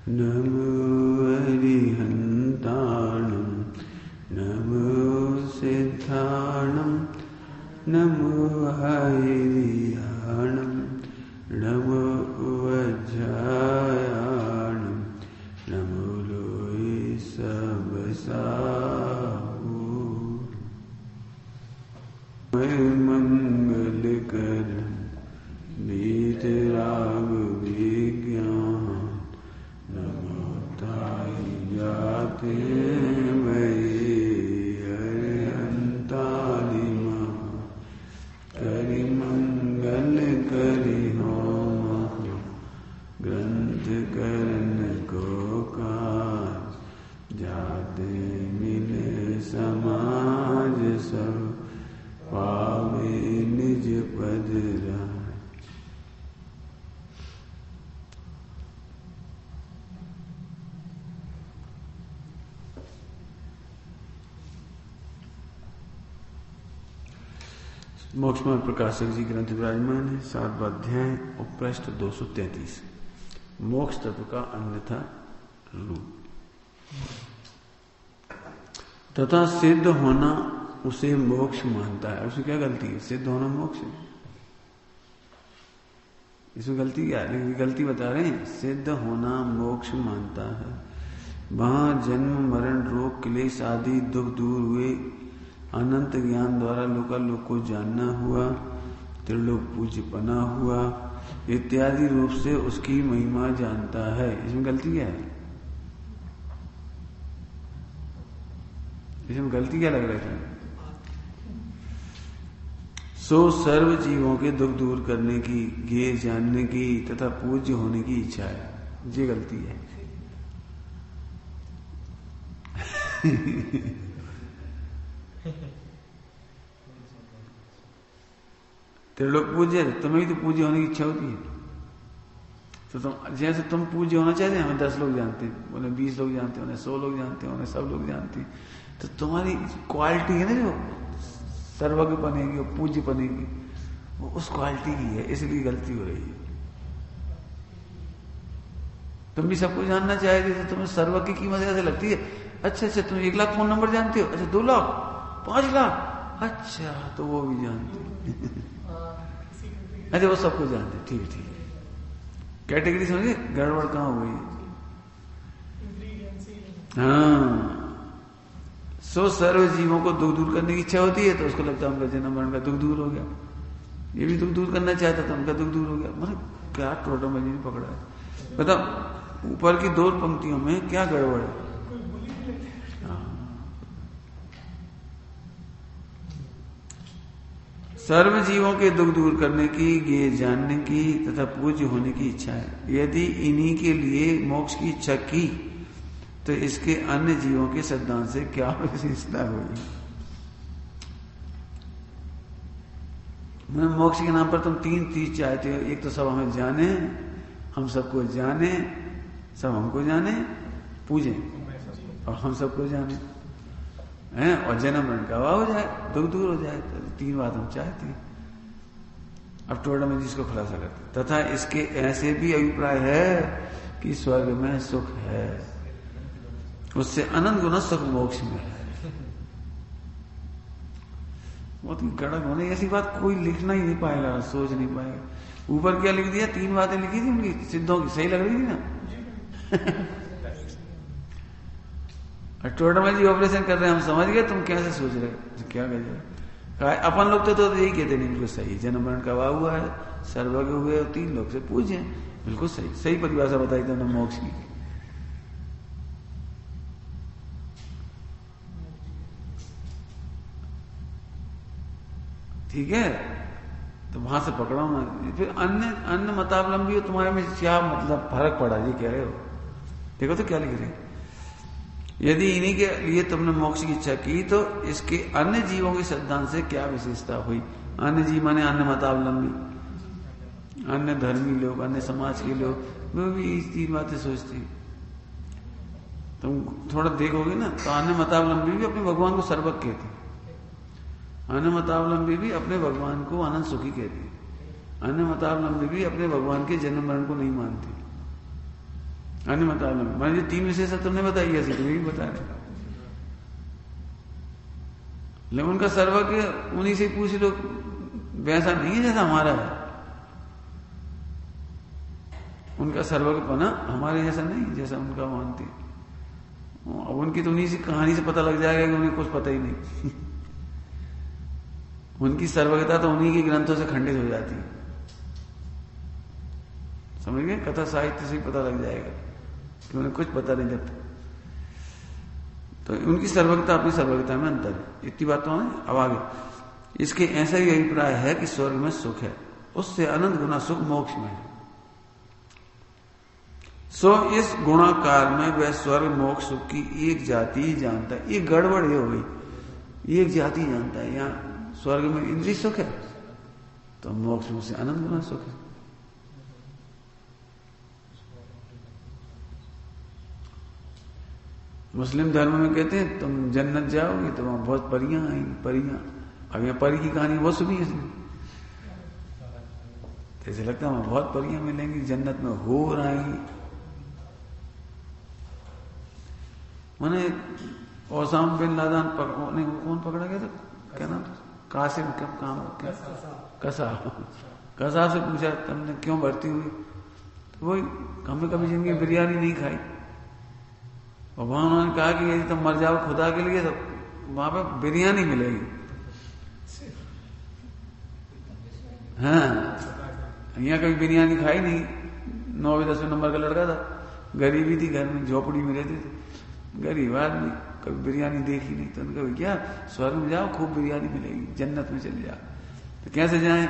नमो अरिहन्ताणं नमो सिद्धाणं नमो हैरियाणं नमो वज्रायाणं नमो लोये सबसाहु मंगलकरं वीतराग विज्ञान नमो ताय जाते अरिहन्तालिमा करि मंगल करि होम ग्रंथ करन को काज जाते मिले समाज सब पावे निज पद राज। मोक्षमार्ग प्रकाशक जी ग्रंथ विराजमान है। 7वां अध्याय उपप्रश्न 233 मोक्ष तत्व का अन्यथा रूप तथा सिद्ध होना उसे मोक्ष मानता है। उसमें क्या गलती है? सिद्ध होना मोक्ष है, इसमें गलती क्या है? लेकिन गलती बता रहे हैं, सिद्ध होना मोक्ष मानता है। वहां जन्म मरण रोग क्लेश आदि दुख दूर हुए, अनंत ज्ञान द्वारा लोकालोक को जानना हुआ, त्रिलोक पूज्यपना हुआ इत्यादि रूप से उसकी महिमा जानता है। इसमें गलती क्या है? इसमें गलती क्या लग रहा है? सो सर्व जीवों के दुख दूर करने की, ज्ञेय जानने की तथा पूज्य होने की इच्छा है। ये गलती है। त्रिलोक पूज्य, तुम्हें भी तो पूज्य होने की इच्छा होती है। तो तुम जैसे तुम पूज्य होना चाहते हैं, हमें 10 लोग जानते हैं, उन्हें 20 लोग जानते हैं, उन्हें 100 लोग जानते हैं, उन्हें सब लोग जानते हैं। तो तुम्हारी क्वालिटी है ना जो सर्वज्ञ बनेगी और पूज्य बनेगी, वो उस क्वालिटी की है, इसलिए गलती हो रही है। तुम भी सबको जानना चाहते थे, तुम्हें सर्वज्ञ की कीमत ऐसे लगती है। अच्छा अच्छा, तुम 1 लाख फोन नंबर जानते हो? अच्छा 2 लाख, 5 लाख, अच्छा तो वो भी जानते हो। अच्छा वो सबको जानते, ठीक है ठीक है। कैटेगरी समझिए, गड़बड़ कहाँ हो गई? हाँ, सो सर्व जीवों को दुख दूर करने की इच्छा होती है, तो उसको लगता है उनका जन्म मरण का दुख दूर हो गया। ये भी दुख दूर करना चाहता था, उनका दुख दूर हो गया। मतलब क्या टोटा मजी ने पकड़ा है? बताओ, ऊपर की 2 पंक्तियों में क्या गड़बड़ है? सर्व जीवों के दुख दूर करने की, ये जानने की तथा पूज्य होने की इच्छा है। यदि इन्हीं के लिए मोक्ष की इच्छा की, तो इसके अन्य जीवों के सिद्धांत से क्या विशेषता होगी? मोक्ष के नाम पर तुम 3 चीज चाहते हो। एक तो सब हमें जाने, हम सबको जाने, सब हमको जाने, पूजे, और हम सबको जाने हैं, और जन्म मरण का हो जाए, दुख दूर हो जाए। तो 3 बात हम चाहते हैं। अब टोड़ा में जिसको खुलासा करते, तथा इसके ऐसे भी अभिप्राय है कि स्वर्ग में सुख है, उससे अनंत गुना सुख मोक्ष में है। बहुत कड़क होने ऐसी बात कोई लिखना ही नहीं पाएगा, सोच नहीं पाएगा। ऊपर क्या लिख दिया? 3 बातें लिखी थी उनकी सिद्धों की, सही लग रही थी ना? टोटल जी ऑपरेशन कर रहे हैं, हम समझ गए, तुम कैसे सोच रहे हो? क्या करिए अपन लोग तो यही कहते नहीं, बिल्कुल सही। जन्म मरण का हुआ है, सर्वज्ञ हुए और 3 लोग से पूजे, बिल्कुल सही। सही परिभाषा बताई तुमने मोक्ष की। ठीक है, तो वहां से पकड़ो ना। फिर अन्य मतावलंबी हो, तुम्हारे में क्या मतलब फर्क पड़ा? ये कह रहे हो? देखो तो क्या लिख रहे हैं। यदि इन्हीं के लिए तुमने मोक्ष की इच्छा की, तो इसके अन्य जीवों के सिद्धांत से क्या विशेषता हुई? अन्य जीव माने अन्य मतावलंबी, अन्य धर्मी लोग, अन्य समाज के लोग, वो भी 3 बातें सोचते। तुम थोड़ा देखोगे ना, तो अन्य मतावलंबी भी अपने भगवान को सर्वज्ञ कहते, अन्य मतावलंबी भी अपने भगवान को अनंत सुखी कहते, अन्य मतावलंबी भी अपने भगवान के जन्म मरण को नहीं मानते। अन्य मतलब मैंने जो 3 विशेषता तुमने बताई ऐसी तो भी बता रहे, लेकिन उनका सर्वज्ञ उन्हीं से पूछ लो, वैसा नहीं है जैसा हमारा है। उनका सर्वज्ञपना हमारे जैसा नहीं, जैसा उनका मानते। अब उनकी तो उन्हीं से कहानी से पता लग जाएगा कि उन्हें कुछ पता ही नहीं। उनकी सर्वज्ञता तो उन्हीं के ग्रंथों से खंडित हो जाती है, समझ गए? कथा साहित्य से ही पता लग जाएगा कि उन्हें कुछ पता नहीं लगता। तो उनकी सर्वज्ञता अपनी सर्वज्ञता में अंतर है, इतनी बात तो है। अब आगे इसके ऐसा ही अभिप्राय है कि स्वर्ग में सुख है, उससे अनंत गुना सुख मोक्ष में है। सो इस गुणाकार में वह स्वर्ग मोक्ष सुख की एक जाति ही जानता है। ये गड़बड़ ये हो गई, एक जाति जानता है। यहाँ स्वर्ग में इंद्रिय सुख है तो मोक्ष में से अनंत गुना सुख है। मुस्लिम धर्म में कहते हैं तुम जन्नत जाओगे तो वहां बहुत परियां आएंगी, परियां। अब यहाँ परी की कहानी वो सुनी है इसने, तो ऐसे लगता है वहां बहुत परियां मिलेंगी, जन्नत में हूर आएंगी। मैंने ओसामा बिन लादेन कौन पकड़ा गया था, क्या नाम था, कासिम क्या काम, क्या कसा से पूछा तुमने क्यों भर्ती हुई, तो वही हमने कभी जिंदगी बिरयानी नहीं खाई। और वहां उन्होंने कहा कि यदि तुम मर जाओ खुदा के लिए तो वहां पे बिरयानी मिलेगी। हाँ, यहाँ कभी बिरयानी खाई नहीं। 9वीं-10वीं नंबर का लड़का था, गरीबी थी, घर में झोपड़ी में रहते थे, गरीब आदमी, कभी बिरयानी देखी नहीं। तो उनका क्या स्वर्ग में जाओ खूब बिरयानी मिलेगी, जन्नत में चले जाओ। तो कैसे जाए,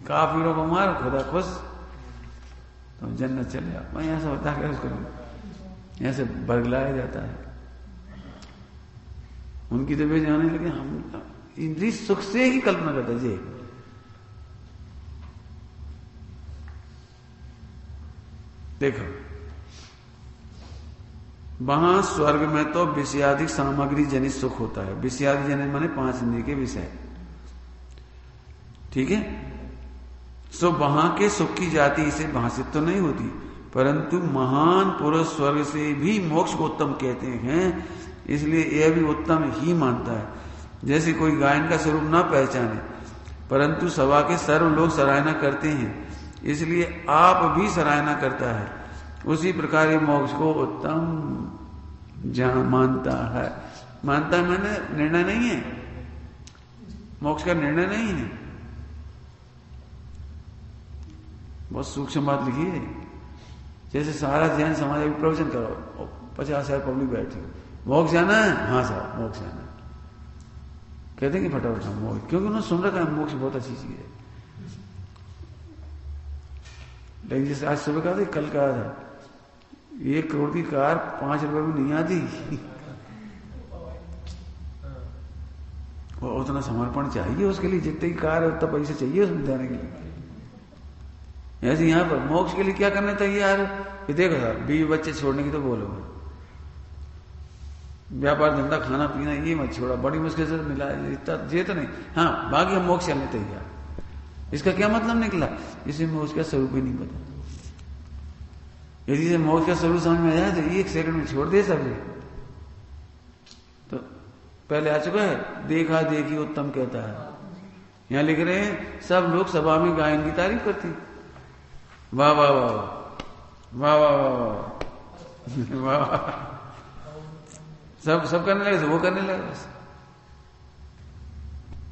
काफिरों को मार खुदा खुश, तो जन्नत चले जाओ। मैं ऐसा बता कर उसको ऐसे बरगलाया जाता है। उनकी तो वे जाने लगे हम इंद्रिय सुख से ही कल्पना करते जी। देखो वहां स्वर्ग में तो विषयाधिक सामग्री जनित सुख होता है। विषयादि जनित माने 5 इंद्रिय के विषय, ठीक है। सो वहां के सुख की जाति इसे भाषित तो नहीं होती, परंतु महान पुरुष स्वर्ग से भी मोक्ष को उत्तम कहते हैं, इसलिए यह भी उत्तम ही मानता है। जैसे कोई गायन का स्वरूप ना पहचाने परंतु सभा के सर्व लोग सराहना करते हैं, इसलिए आप भी सराहना करता है, उसी प्रकार ये मोक्ष को उत्तम मानता है। मानता है मैंने निर्णय नहीं है, मोक्ष का निर्णय नहीं है, बहुत सूक्ष्म बात लिखी है। जैसे सारा जैन समाज अभी प्रवचन करो, 50,000 पब्लिक बैठी, मोक्ष जाना है, हाँ साहब मोक्ष जाना है, कहते हैं कि फटाफट मोक्ष, क्योंकि उन्होंने सुन रखा है मोक्ष बहुत अच्छी चीज है। लेकिन जैसे आज सुबह कहा था, कल कहा था, 1 करोड़ की कार 5 रुपए में नहीं आती। वो उतना समर्पण चाहिए उसके लिए, जितनी की कार है उतना पैसे चाहिए उसमें देने के लिए। ऐसे यहां पर मोक्ष के लिए क्या करने तैयार है, ये देखो साहब, बीवी बच्चे छोड़ने की तो बोलो, व्यापार धंधा खाना पीना ये मत छोड़ा, बड़ी मुश्किल से मिला इतना ये तो नहीं, हाँ बाकी हम मोक्ष करने तैयार। इसका क्या मतलब निकला, इसे मोक्ष का स्वरूप ही नहीं पता। यदि इसे मोक्ष का स्वरूप समझ में आ जाए तो 1 सेकंड में छोड़ दे सब। तो पहले आ चुका है, देखा देखी उत्तम कहता है, यहां लिख रहे हैं सब लोग सभा में गायन की तारीफ करती, वाह वाह वाह वाह वाह वाह वाह, सब करने लगे, वो करने लगे बस।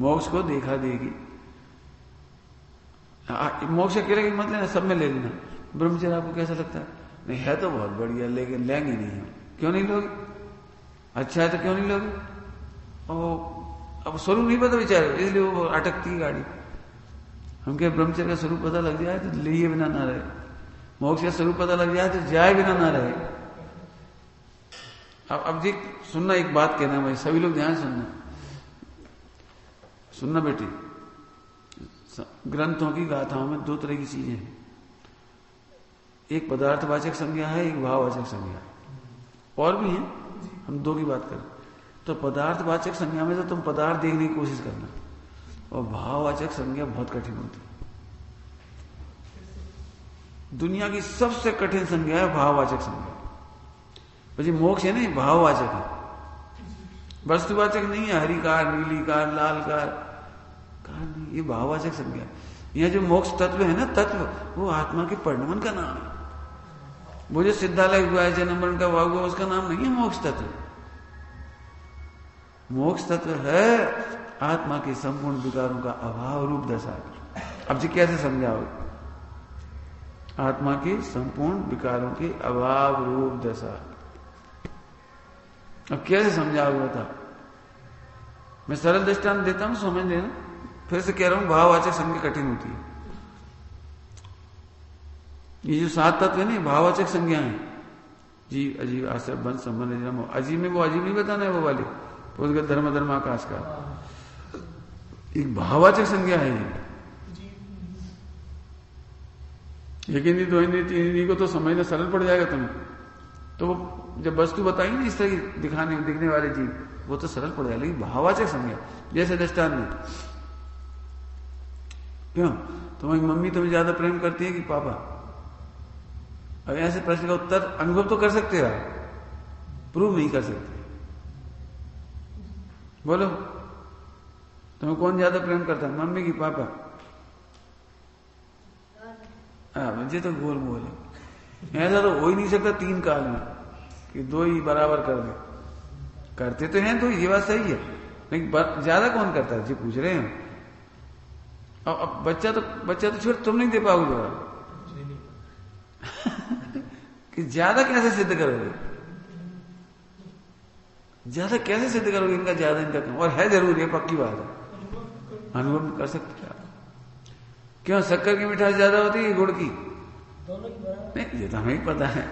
मोक्ष को देखा देगी, मोक्ष अकेले का मतलब सब में ले लेना। ब्रह्मचर्य आपको कैसा लगता है, नहीं है तो बहुत बढ़िया, लेकिन लेंगे नहीं हम, क्यों नहीं लोगे, अच्छा है तो क्यों नहीं लोगे। अब स्वरूप नहीं पता बेचारे, इसलिए वो अटकती है गाड़ी। हम क्या ब्रह्मचर्य का स्वरूप पता लग जाए तो लिए बिना ना रहे, मोक्ष का स्वरूप पता लग जाए तो जाए बिना ना रहे। अब जी सुनना, एक बात कहना भाई, सभी लोग ध्यान सुनना बेटी, ग्रंथों की गाथाओं में 2 तरह की चीजें हैं, एक पदार्थवाचक संज्ञा है, एक भाववाचक संज्ञा, और भी है, हम 2 की बात करें। तो पदार्थवाचक संज्ञा में तो तुम पदार्थ देखने की कोशिश करना, और भाववाचक संज्ञा बहुत कठिन होती दुनिया की सबसे कठिन संज्ञा है भाववाचक संज्ञा। પછી मोक्ष है नहीं, भाववाचक है, वस्तुवाचक नहीं है। हरिकार, नीलीकार, लालकार कार नहीं, ये भाववाचक संज्ञा। यह जो मोक्ष तत्व है ना, तत्व वो आत्मा के परिणमन का नाम है। वो जो सिद्धालय हुआ है, जन्म मरण का हुआ हुआ, उसका नाम नहीं है मोक्ष तत्व। मोक्ष तत्व है आत्मा के संपूर्ण विकारों का अभाव रूप दशा। अब जी कैसे समझाओगे? आत्मा के संपूर्ण विकारों के अभाव रूप दशा, अब कैसे समझाओगे बता? मैं सरल दृष्टांत देता हूं, समझ लेना। फिर से कह रहा हूं, भाववाचक संज्ञा कठिन होती है। ये जो 7 तत्व है ना, भाववाचक संज्ञा है। जीव, अजीव, आश्रय, बंध, संबंध, जन्म। अजीव में वो अजीव नहीं बताना है, वो वाले उसका धर्म धर्म आकाश का एक भाववाचक संज्ञा है ये। लेकिन ये 2 इंद्रिय 3 इंद्रिय को तो समझना सरल पड़ जाएगा तुम्हें। तो जब वस्तु बताएंगे ना इस तरह की दिखाने दिखने वाली चीज, वो तो सरल पड़ जाएगा। लेकिन भाववाचक संज्ञा, जैसे दृष्टांत में, क्यों तुम्हारी मम्मी तुम्हें ज्यादा प्रेम करती है कि पापा? अब ऐसे प्रश्न का उत्तर अनुभव तो कर सकते हो, प्रूव नहीं कर सकते। बोलो, तुम्हें कौन ज्यादा प्रेम करता है, मम्मी की पापा? मुझे तो गोल मोल है। ऐसा तो हो ही नहीं सकता 3 काल में कि 2 ही बराबर कर दे। करते तो हैं, तो ये बात सही है, लेकिन ज्यादा कौन करता है जी, पूछ रहे हैं। अब बच्चा तो छोड़, तुम नहीं दे पाओगे जवाब कि ज्यादा कैसे सिद्ध करोगे? ज्यादा कैसे सिद्ध करोगे? इनका ज्यादा, इनका कम। और है जरूर, ये पक्की बात है, अनुभव कर सकते हैं। क्यों शक्कर की मिठास ज्यादा होती है गुड़ की? दोनों की बराबर। नहीं, ये तो हमें ही पता है,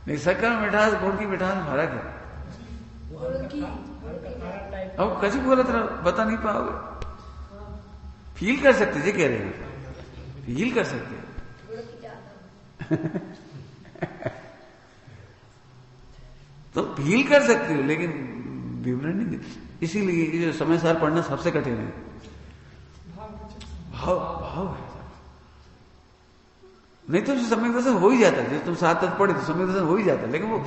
नहीं शक्कर मिठास गुड़ की मिठास में फर्क है। अब कभी बोला था, बता नहीं पाओगे, फील कर सकते जी, कह रहे हैं फील कर सकते हैं। तो फील कर सकते हो, लेकिन विवरण नहीं। इसीलिए ये समय सार पढ़ना सबसे कठिन है। भाव है, नहीं तो सम्यक दर्शन हो ही जाता है। जब तुम 7 तत्व पढ़े तो सम्यक दर्शन हो ही जाता है, लेकिन वो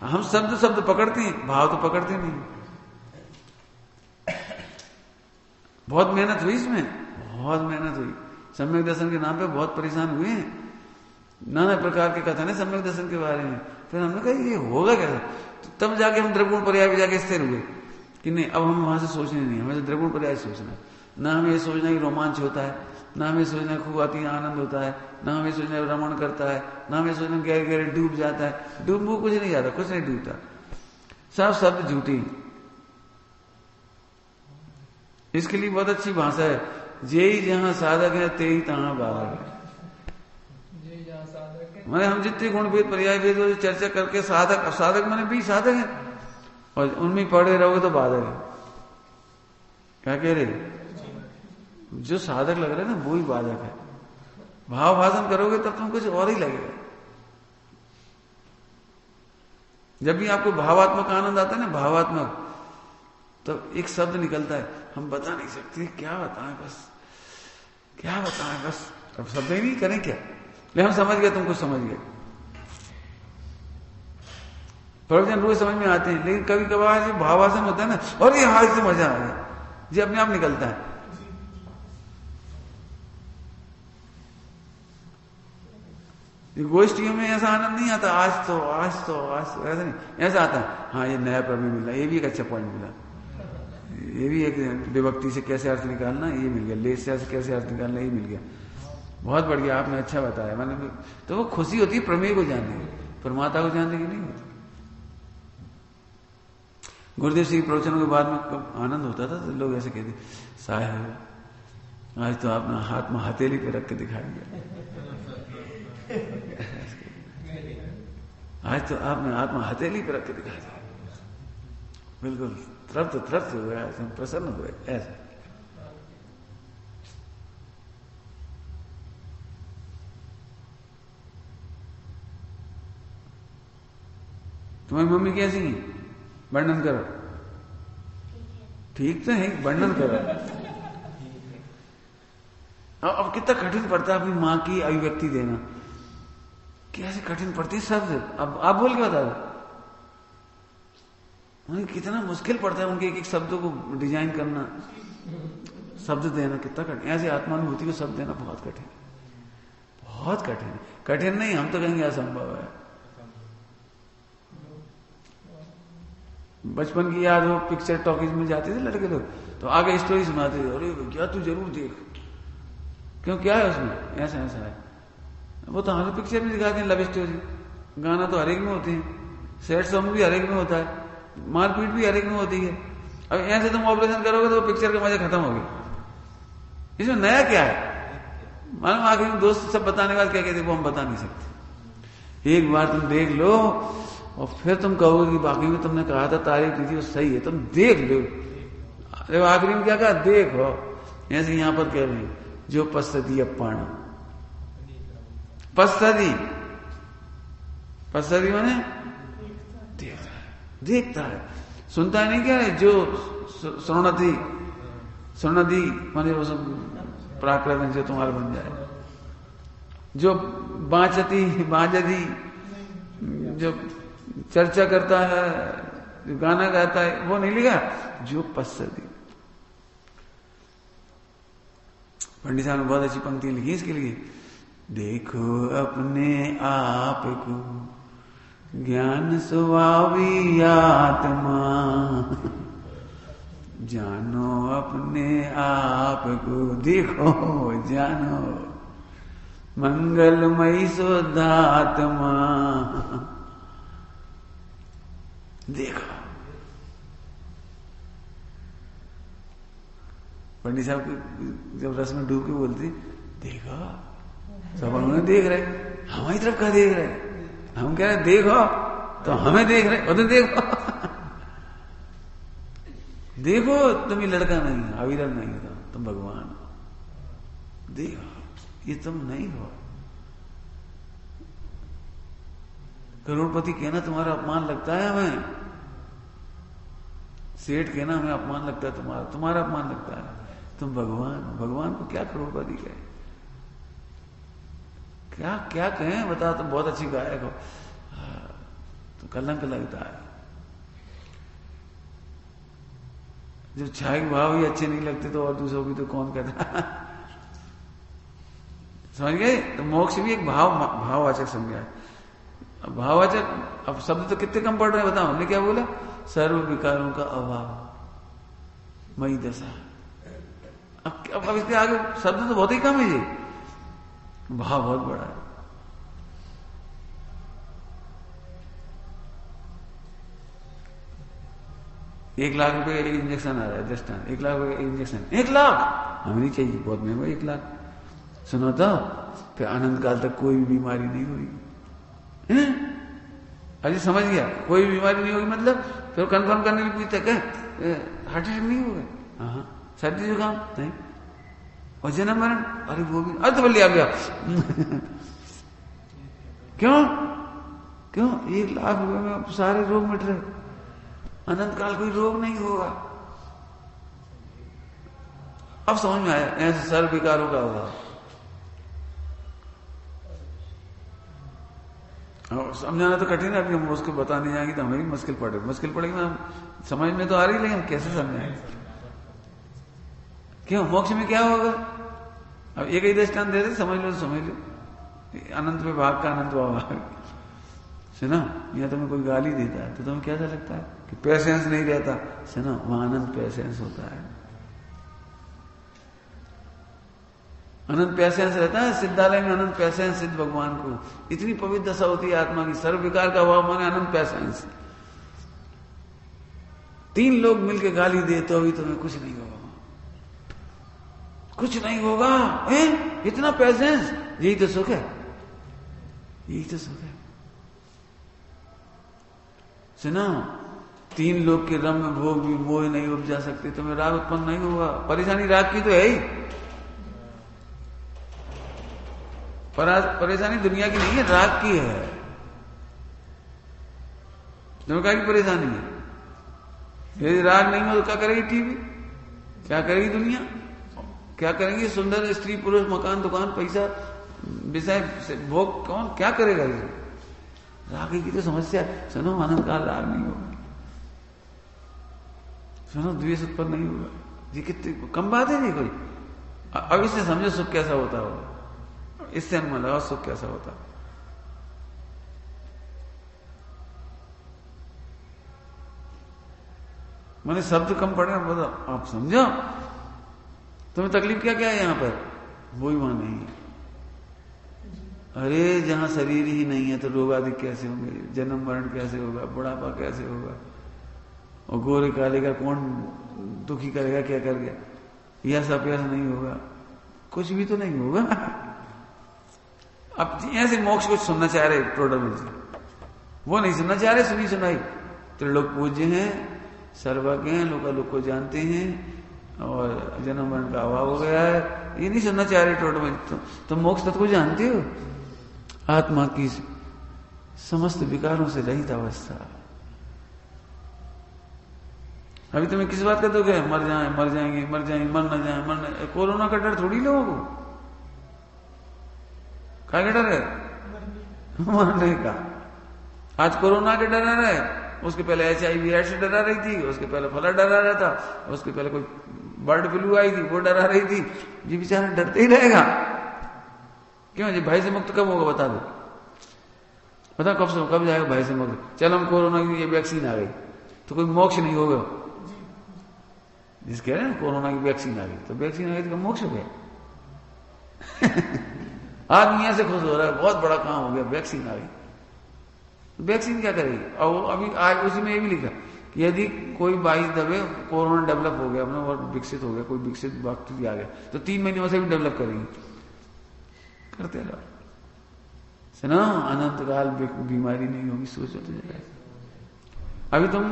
हम शब्द पकड़ते हैं, भाव तो पकड़ते नहीं। बहुत मेहनत हुई इसमें, बहुत मेहनत हुई। सम्यक दर्शन के नाम पे बहुत परेशान हुए हैं, नाना प्रकार के कथन है सम्यक दर्शन के बारे में। फिर हमने कहा ये होगा कैसे? तो तब जाके हम द्रगुण पर्याय भी जाके स्थिर हुए कि नहीं, अब हम वहां से सोचने नहीं, हमें तो द्रगुण पर्याय सोचना। ना हमें ये सोचना कि रोमांच होता है, ना हमें सोचना खूब अति आनंद होता है, ना हमें सोचना रमण करता है, ना हमें सोचना गहरे गहरे डूब जाता है। डूब वो कुछ नहीं जाता, कुछ नहीं डूबता, सब शब्द झूठी। इसके लिए बहुत अच्छी भाषा है, जे ही जहां साधक है ते ही तहां बाधक है। मैंने हम जितने गुण भेद पर्याय भेद चर्चा करके साधक मैंने भी साधक है, और उनमें पड़े रहोगे तो बाधक है। क्या कह रहे? जो साधक लग रहा है ना, वो ही बाधक है। भाव भाषण करोगे तब तुम कुछ और ही लगेगा। जब भी आपको भावात्मक आनंद आता है ना, भावात्मक, तो एक शब्द निकलता है, हम बता नहीं सकते क्या बताएं, बस अब शब्द ही नहीं करें क्या। ले हम समझ गए, तुम कुछ समझ गए, प्रवचन रोज समझ में आते हैं, लेकिन कभी कभार जो भावासन होता है ना, और ये हाल से मजा आ गया, ये अपने आप निकलता है। गोष्ठियों में ऐसा आनंद नहीं आता, आज तो ऐसा नहीं, ऐसा आता है, हाँ ये नया प्रमेय मिला, ये भी एक अच्छा पॉइंट मिला, ये भी एक विभक्ति से कैसे अर्थ निकालना ये मिल गया, लेस्या से कैसे अर्थ निकालना ये मिल गया, बहुत बढ़िया, आपने अच्छा बताया। मैंने तो वो खुशी होती है प्रमेय को जानने की, परमात्मा को जानने की नहीं होती। गुरुदेव सिंह प्रवचनों के बाद में आनंद होता था, तो लोग ऐसे कहते, साहब आज तो आपने हाथ में हथेली पे रख के दिखाएंगे, आज तो आपने हाथ में हथेली पे रख के दिखाया, बिल्कुल तृप्त हो गया, प्रसन्न हो गए। ऐसा तुम्हारी मम्मी कैसी है, वर्णन करो। ठीक तो है, वर्णन करो। अब कितना कठिन पड़ता है अपनी माँ की अभिव्यक्ति देना। कैसे कठिन पड़ती है शब्द। अब आप बोल के बता दो, उन्हें कितना मुश्किल पड़ता है उनके एक एक शब्दों को डिजाइन करना, शब्द देना कितना कठिन। ऐसे आत्मानुभूति को शब्द देना बहुत कठिन, बहुत कठिन। कठिन नहीं, हम तो कहेंगे असंभव है। बचपन की याद हो, पिक्चर टॉकीज में जाते थे लड़के लोग, तो आगे स्टोरी सुनाते थे, अरे क्या तू जरूर देख, क्यों क्या है उसमें, ऐसा ऐसा है। वो तो हमें पिक्चर में दिखाते हैं लव स्टोरी, गाना तो हर एक में होते हैं, सैड सॉन्ग भी हर एक में होता है, मारपीट भी हर एक में होती है। अब ऐसे तुम ऑपरेशन करोगे तो पिक्चर का मजा खत्म हो गया। इसमें नया क्या है? मालूम आखिर में दोस्त सब बताने के बाद क्या कहते, वो हम बता नहीं सकते। एक बार तुम देख लो और फिर तुम कहोगे कि बाकी में तुमने कहा था तारीफ की थी वो सही है, तुम देख लो। अरे आखिरी में क्या कहा, देखो। ऐसे यहां पर कह रहे हैं, जो पश्चती अपाण, पश्चती, पश्चती माने देखता है, देखता है, सुनता नहीं क्या है। जो सुनती, सुनती माने वो सब प्राकृत में जो तुम्हारा बन जाए। जो बांचती, बांजती, जो चर्चा करता है, जो गाना गाता है, वो नहीं लिखा, जो पश्चती। पंडित साहब ने बहुत अच्छी पंक्ति लिखी इसके लिए, देखो अपने आप को ज्ञान सुवावी आत्मा, जानो अपने आप को, देखो जानो मंगलमयी शुद्धात्मा, देखो। पंडित साहब जब रस में डूब के बोलती, देखो, सब उन्होंने देख रहे, हमारी तरफ क्या देख रहे, हम कह रहे देखो, तो हमें देख रहे, और तो देखो। देखो तुम ये लड़का नहीं हो, अविरल नहीं हो, तुम भगवान हो, देखो ये तुम नहीं हो। करोड़पति कहना तुम्हारा अपमान लगता है हमें, सेठ कहना हमें अपमान लगता है, तुम्हारा तुम्हारा अपमान लगता है। तुम भगवान हो, भगवान को क्या करोड़पति कहे, क्या क्या कहें बता। तुम बहुत अच्छी गायक हो, तो कलंक लगता है। जब छाई भाव ही अच्छे नहीं लगते तो और दूसरों की तो कौन कहता। समझ गए? तो मोक्ष भी एक भाववाचक संज्ञा है। भाववाचक, अब शब्द तो कितने कम पढ़ रहे हैं बताओ। हमने क्या बोला, सर्व विकारों का अभाव, मई दशा। अब इसके आगे शब्द तो बहुत ही कम है जी, भाव बहुत बड़ा है। ₹1,00,000 का इंजेक्शन आ रहा है, दृष्टांत, ₹1,00,000 का इंजेक्शन, 1,00,000 हमें नहीं चाहिए, बहुत महंगा 1,00,000। सुनो तो फिर अनंत काल तक कोई भी बीमारी नहीं होगी। अजी समझ गया, कोई बीमारी नहीं होगी मतलब फिर कंफर्म करने के लिए पूछते क्या हार्ट अटैक नहीं होगा, हाँ, सर्दी जुकाम नहीं, और जन्म मरण, अरे वो भी, अरे तो बोलिए आ गया। क्यों क्यों? ₹1,00,000 में सारे रोग मिट रहे, अनंत काल कोई रोग नहीं होगा। अब समझ में आया, ऐसे सर्व विकारों का होगा। समझाना तो कठिन है, अभी हम उसको बताने जाएंगे तो हमें भी मुश्किल पड़ेगी। हम समझ में तो आ रही, लेकिन हम कैसे समझाएंगे? क्यों? मोक्ष में क्या होगा? अब एक ही दृष्टांत दे दे, समझ लो तो समझ लो। अनंत विभाग का अनंत विभाग, सुना, या तुम्हें कोई गाली देता है तो तुम्हें कैसा लगता है कि पेशेंस नहीं रहता? सुना, वहां अनंत पेशेंस होता है, अनंत पेशेंस रहता है। सिद्धालय में अनंत पेशेंस सिद्ध भगवान को, इतनी पवित्र दशा होती है आत्मा की, सर्व विकार का अभाव माने अनंत पेशेंस। 3 लोग मिलके गाली दे तो अभी तुम्हें कुछ नहीं होगा, कुछ नहीं होगा। इतना पेशेंस, यही तो सुख है, यही तो सुख है। सुना, 3 लोग के रम में भोग भी मोह नहीं उपजा सकते, तुम्हें राग उत्पन्न नहीं होगा। परेशानी राग की तो है ही, परेशानी दुनिया की नहीं है, राग की है। तुम्हें क्या की परेशानी है? यदि राग नहीं हो तो क्या करेगी टीवी, क्या करेगी दुनिया, क्या करेंगे सुंदर स्त्री पुरुष, मकान दुकान पैसा, विषय से भोग कौन क्या करेगा इसे? राग की तो समस्या, सुनो अनंत काल राग नहीं होगा, सुनो द्वेष उत्पन्न नहीं होगा, ये कितनी कम बात है नहीं कोई। अब इससे समझो सुख कैसा होता होगा, इससे अनुमान लगाओ सुख कैसा होता। मैंने शब्द कम पड़े, बताओ आप समझो तुम्हें तकलीफ क्या क्या है यहां पर, वो ही वहां नहीं है। अरे जहां शरीर ही नहीं है तो रोग आदि कैसे होंगे, जन्म मरण कैसे होगा, बुढ़ापा कैसे होगा, और गोरे काले का कौन दुखी करेगा, क्या कर गया, यह सब ऐसा नहीं होगा, कुछ भी तो नहीं होगा। अब ऐसे मोक्ष कुछ सुनना चाह रहे टोटल में से, वो नहीं सुनना चाह रहे, सुनी सुनाई। त्रिलोक पूज्य हैं, सर्वज्ञ हैं, लोग को जानते हैं, और जन्म मरण का अभाव हो गया है, ये नहीं सुनना चाह रहे टोटल में। तो मोक्ष तत्व को जानते हो, आत्मा की समस्त विकारों से रहित अवस्था। अभी तुम्हें किस बात का दुख है, मर जाए मर जाएंगे, मर जाएंगे, मर न जाए मर न, कोरोना का डर थोड़ी लोगों को, क्या डर है, मरने का। आज कोरोना के डर है, उसके पहले HIV एड्स से डरा रही थी, उसके पहले फला डरा रहा था, उसके पहले कोई बर्ड फ्लू आई थी वो डरा रही थी। जी बेचारा डरते ही रहेगा, क्यों जी? भाई से मुक्त कब होगा बता दो, बता कब जाएगा भाई से मुक्त? चलो हम कोरोना की ये वैक्सीन आ गई तो कोई मोक्ष नहीं होगा, जिस कह रहे हैं कोरोना की वैक्सीन आ गई तो वैक्सीन आ गई तो मोक्ष हो गया। आदमी यहां से खुश हो रहा है, बहुत बड़ा काम हो गया, वैक्सीन आ गई। वैक्सीन क्या करेगी? और अभी आज उसी में ये भी लिखा कि यदि कोई 22 दबे कोरोना डेवलप हो गया अपना और विकसित हो गया, कोई विकसित बैक्टीरिया आ गया तो 3 महीने से भी डेवलप करेंगे, करते रहो। सुनो अनंत काल बीमारी नहीं होगी, सोचो तो जरा। अभी तुम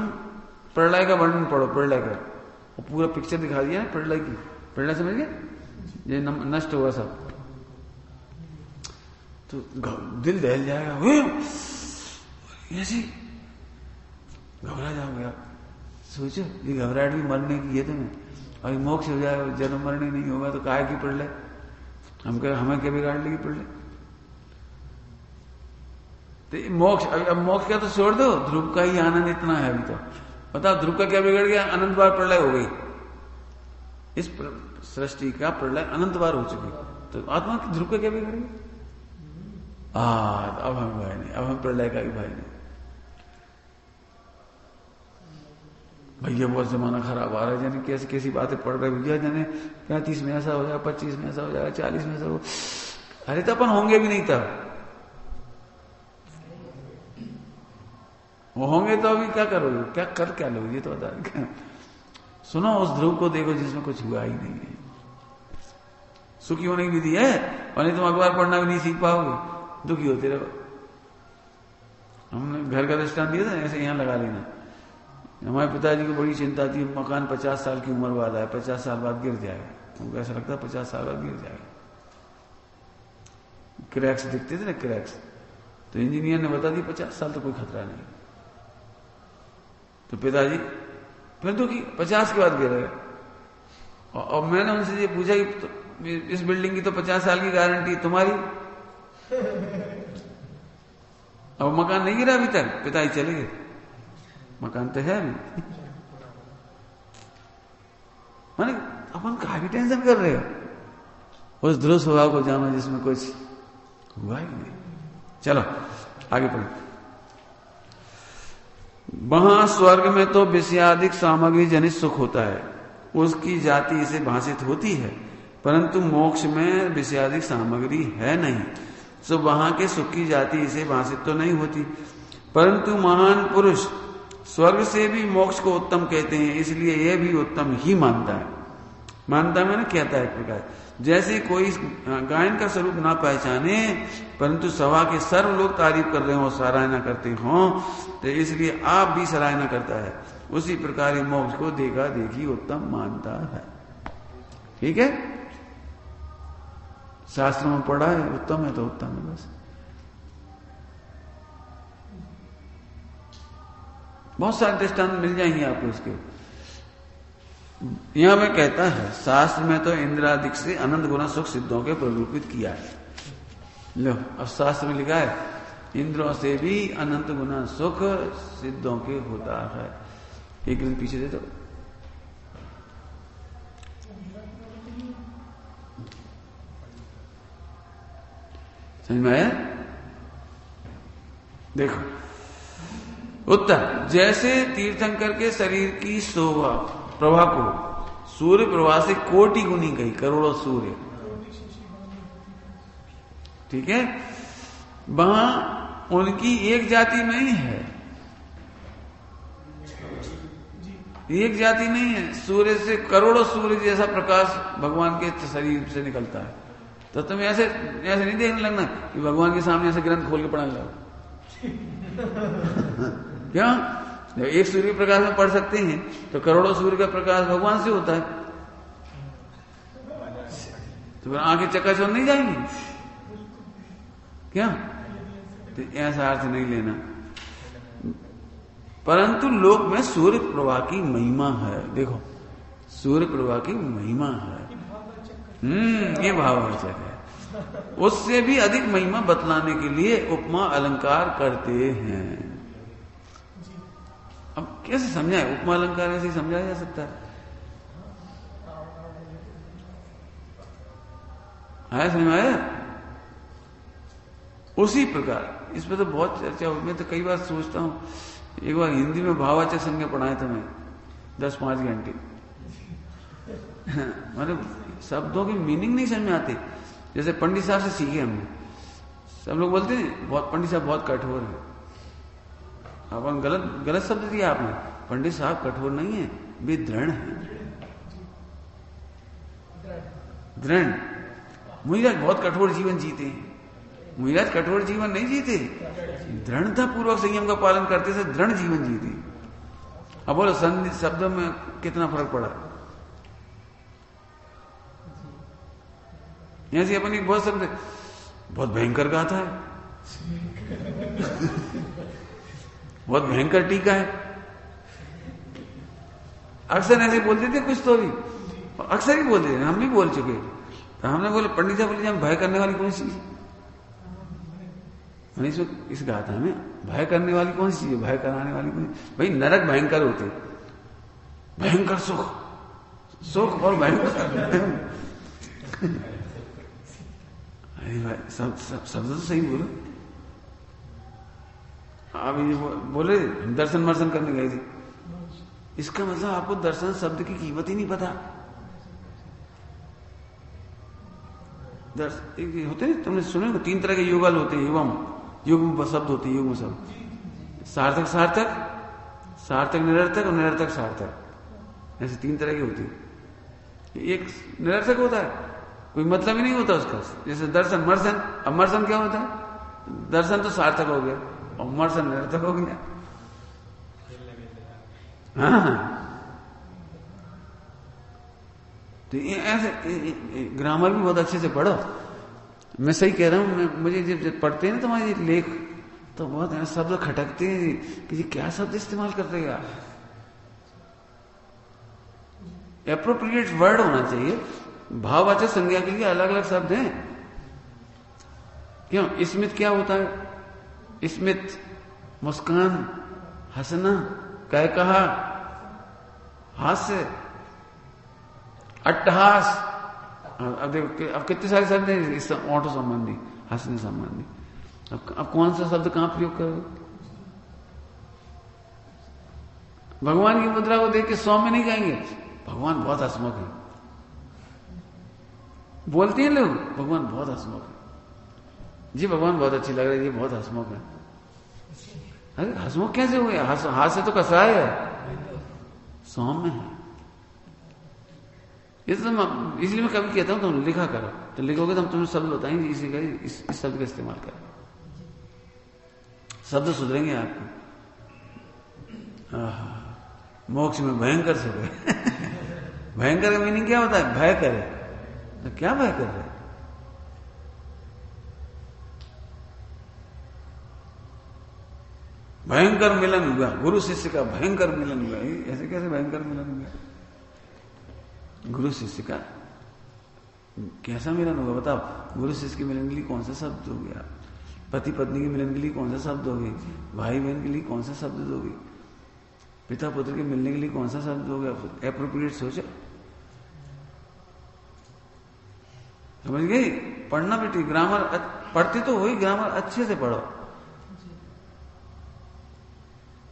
प्रलय का वर्णन पढ़ो, प्रलय का और पूरा पिक्चर दिखा दिया है प्रलय की, प्रलय समझ गए, ये नष्ट होगा सब, तो दिल दहल जाएगा, ऐसी घबरा जाओगे आप। सोचो ये घबराहट भी मरने की है तुम्हें, और मोक्ष हो जाए, जन्म मरण ही नहीं होगा तो काहे की प्रलय, हमें क्या बिगाड़ लेगी प्रलय? तो मोक्ष, अब मोक्ष का तो छोड़ दो, ध्रुव का ही आनंद इतना है अभी तो। बताओ ध्रुव का क्या बिगड़ गया? अनंत बार प्रलय हो गई, इस सृष्टि का प्रलय अनंत बार हो चुकी, तो आत्मा की ध्रुव का क्या बिगड़ गया? अब हम भाई नहीं, अब हम प्रलय का भी भाई नहीं। भैया बहुत जमाना खराब आ रहा है, जाने कैसी कैसी बातें पढ़ रहे भैया, जाने 35 में ऐसा हो जाएगा, 25 में ऐसा हो जाएगा, 40 में ऐसा हो। अरे तो अपन होंगे भी नहीं था, वो होंगे तो अभी क्या करोगे, क्या लोगे ये तो बता। सुनो उस ध्रुव को देखो जिसमें कुछ हुआ ही नहीं है, सुखी होने की विधि है, और नहीं तुम अखबार पढ़ना भी नहीं सीख पाओगे, दुखी होते रहो। हमने घर का दृष्टांत दिया था, ऐसे यहां लगा लेना। हमारे पिताजी को बड़ी चिंता थी, मकान 50 साल की उम्र बाद आया, 50 साल बाद गिर जाएगा, उनको ऐसा लगता है 50 साल बाद गिर जाएगा। क्रैक्स दिखते थे ना, क्रैक्स, तो इंजीनियर ने बता दी 50 साल तो कोई खतरा नहीं। तो पिताजी फिर तो 50 के बाद गिरेगा, और मैंने उनसे ये पूछा कि तो इस बिल्डिंग की तो 50 साल की गारंटी तुम्हारी, अब मकान नहीं गिरा अभी तक, पिताजी चले गए, मकान तो है अभी। माने अपन काफी टेंशन कर रहे हो, उस ध्रुव स्वभाव को जानो जिसमें कुछ हुआ ही नहीं। चलो आगे पढ़ो। वहां स्वर्ग में तो विषयादिक सामग्री जनित सुख होता है, उसकी जाति इसे भाषित होती है, परंतु मोक्ष में विषयादिक सामग्री है नहीं, सो वहां के सुख की जाति इसे भाषित तो नहीं होती। परंतु महान पुरुष स्वर्ग से भी मोक्ष को उत्तम कहते हैं, इसलिए यह भी उत्तम ही मानता है। मानता मैंने कहता है एक प्रकार, जैसे कोई गायन का स्वरूप ना पहचाने परंतु सभा के सर्व लोग तारीफ कर रहे हो, सराहना करते हो, तो इसलिए आप भी सराहना करता है, उसी प्रकार ही मोक्ष को देखा देखी उत्तम मानता है। ठीक है, शास्त्रों में पढ़ा है उत्तम है तो उत्तम है, बस। बहुत सारे दृष्टांत मिल जाएंगे आपको इसके। यहां में कहता है शास्त्र में तो इंद्रादिक से अनंत गुना सुख सिद्धों के प्ररूपित किया है, लो, अब शास्त्र में लिखा है इंद्रों से भी अनंत गुना सुख सिद्धों के होता है। एक दिन पीछे दे दो। समझ में आया? देखो उत्तर, जैसे तीर्थंकर के शरीर की शोभा प्रभा को सूर्य प्रभा से कोटि गुनी गई, करोड़ों सूर्य, ठीक है, वहां उनकी एक जाति नहीं है, एक जाति नहीं है। सूर्य से करोड़ों सूर्य जैसा प्रकाश भगवान के शरीर से निकलता है। तो तुम ऐसे ऐसे नहीं देखने लगना कि भगवान के सामने ऐसे ग्रंथ खोल के पढ़ने लगो। क्यों? जब एक सूर्य प्रकाश में पढ़ सकते हैं तो करोड़ों सूर्य का प्रकाश भगवान से होता है, तो फिर आंखें चकाचौंध नहीं जाएंगी क्या? तो ऐसा अर्थ नहीं लेना। परंतु लोक में सूर्य प्रभा की महिमा है। देखो, सूर्य प्रभा की महिमा है, ये भाववाचक है। उससे भी अधिक महिमा बतलाने के लिए उपमा अलंकार करते हैं। अब कैसे समझाए? उपमा अलंकार ऐसे समझाया जा सकता है समझ में आया? उसी प्रकार इस पर तो बहुत चर्चा हुई। मैं तो कई बार सोचता हूं, एक बार हिंदी में भाववाचक संज्ञा पढ़ाए थे मैं 10-5 घंटे। मतलब शब्दों की मीनिंग नहीं समझ में आती। जैसे पंडित साहब से सीखे हमने, सब लोग बोलते हैं बहुत पंडित साहब बहुत कठोर है। अपन गलत शब्द दिया आपने। पंडित साहब कठोर नहीं है, वे दृढ़ है, दृढ़। मुझे बहुत कठोर जीवन जीते हैं। मुझे कठोर जीवन नहीं जीते, दृढ़ता पूर्वक संयम का पालन करते से दृढ़ जीवन जीते। अब बोलो शब्दों में कितना फर्क पड़ा? ऐसे अपन एक बहुत शब्द बहुत भयंकर गाथा है, बहुत भयंकर टीका है। अक्सर ऐसे बोलते थे कुछ तो भी, अक्सर ही बोलते थे, हम भी बोल चुके। तो हमने बोले पंडित साहब बोले भय करने वाली कौन सी चीज? इस गाथा में भय करने वाली कौन सी चीज है? भय कराने वाली कौन? भाई नरक भयंकर होते, भयंकर सुख, सुख और भयंकर। अरे भाई शब्द तो सही बोलो। आप ये बोले दर्शन वर्शन करने गए थे, इसका मतलब आपको दर्शन शब्द की कीमत ही नहीं पता। होते हैं, तुमने सुने 3 तरह के युगल होते हैं। युग्म शब्द होते हैं, युग्म शब्द। सार्थक सार्थक, सार्थक निरर्थक और निरर्थक सार्थक, ऐसे 3 तरह के होते हैं। एक निरर्थक होता है, कोई मतलब ही नहीं होता उसका। जैसे दर्शन मर्शन। अब मर्शन क्या होता है? दर्शन तो सार्थक हो गया और मर्शन निरर्थक हो गया। हाँ, तो ये ऐसे ग्रामर भी बहुत अच्छे से पढ़ो। मैं सही कह रहा हूं। मुझे जब पढ़ते हैं ना तुम्हारे लेख, तो बहुत शब्द खटकते हैं कि क्या शब्द इस्तेमाल कर रहे हैं। एप्रोप्रिएट वर्ड होना चाहिए। भाववाचक संज्ञा के लिए अलग अलग शब्द हैं। क्यों? स्मित क्या होता है? स्मित मुस्कान, हंसना, कह कहा, हास्य, अट्टहास। अब देखो, अब कितने सारे शब्द हैं इस ऑटो संबंधी, हंसने संबंधी। अब कौन सा शब्द कहां प्रयोग करोगे? भगवान की मुद्रा को देख के सौम्य नहीं कहेंगे भगवान बहुत हंसमुख है। बोलते हैं लोग भगवान बहुत हंसमुख है जी, भगवान बहुत अच्छी लग रही है, ये बहुत हंसमुख है। अरे हंसमुख कैसे हुए? हाथ से तो कसाय है, सौम्य है। इसलिए मैं कभी कहता हूं तुम लिखा करो, तो लिखोगे तो हम तुम्हें शब्द बताएंगे इसी का, इस शब्द का इस्तेमाल करो, शब्द सुधरेंगे आपको। मोक्ष में भयंकर सुख है। भयंकर का मीनिंग क्या होता है? भय करे। तो क्या भय कर रहे? भयंकर मिलन हुआ, गुरु शिष्य का भयंकर मिलन हुआ। ऐसे कैसे भयंकर मिलन हुआ? गुरु शिष्य का कैसा मिलन होगा बताओ? गुरु शिष्य के मिलन के लिए कौन सा शब्द हो गया? पति पत्नी के मिलन के लिए कौन सा शब्द दोगे? भाई बहन के लिए कौन सा शब्द दोगे? पिता पुत्र के मिलने के लिए कौन सा शब्द दोगे? एप्रोप्रिएट सोचो। समझ गई? पढ़ना बेटी, ग्रामर पढ़ते तो वही, ग्रामर अच्छे से पढ़ो।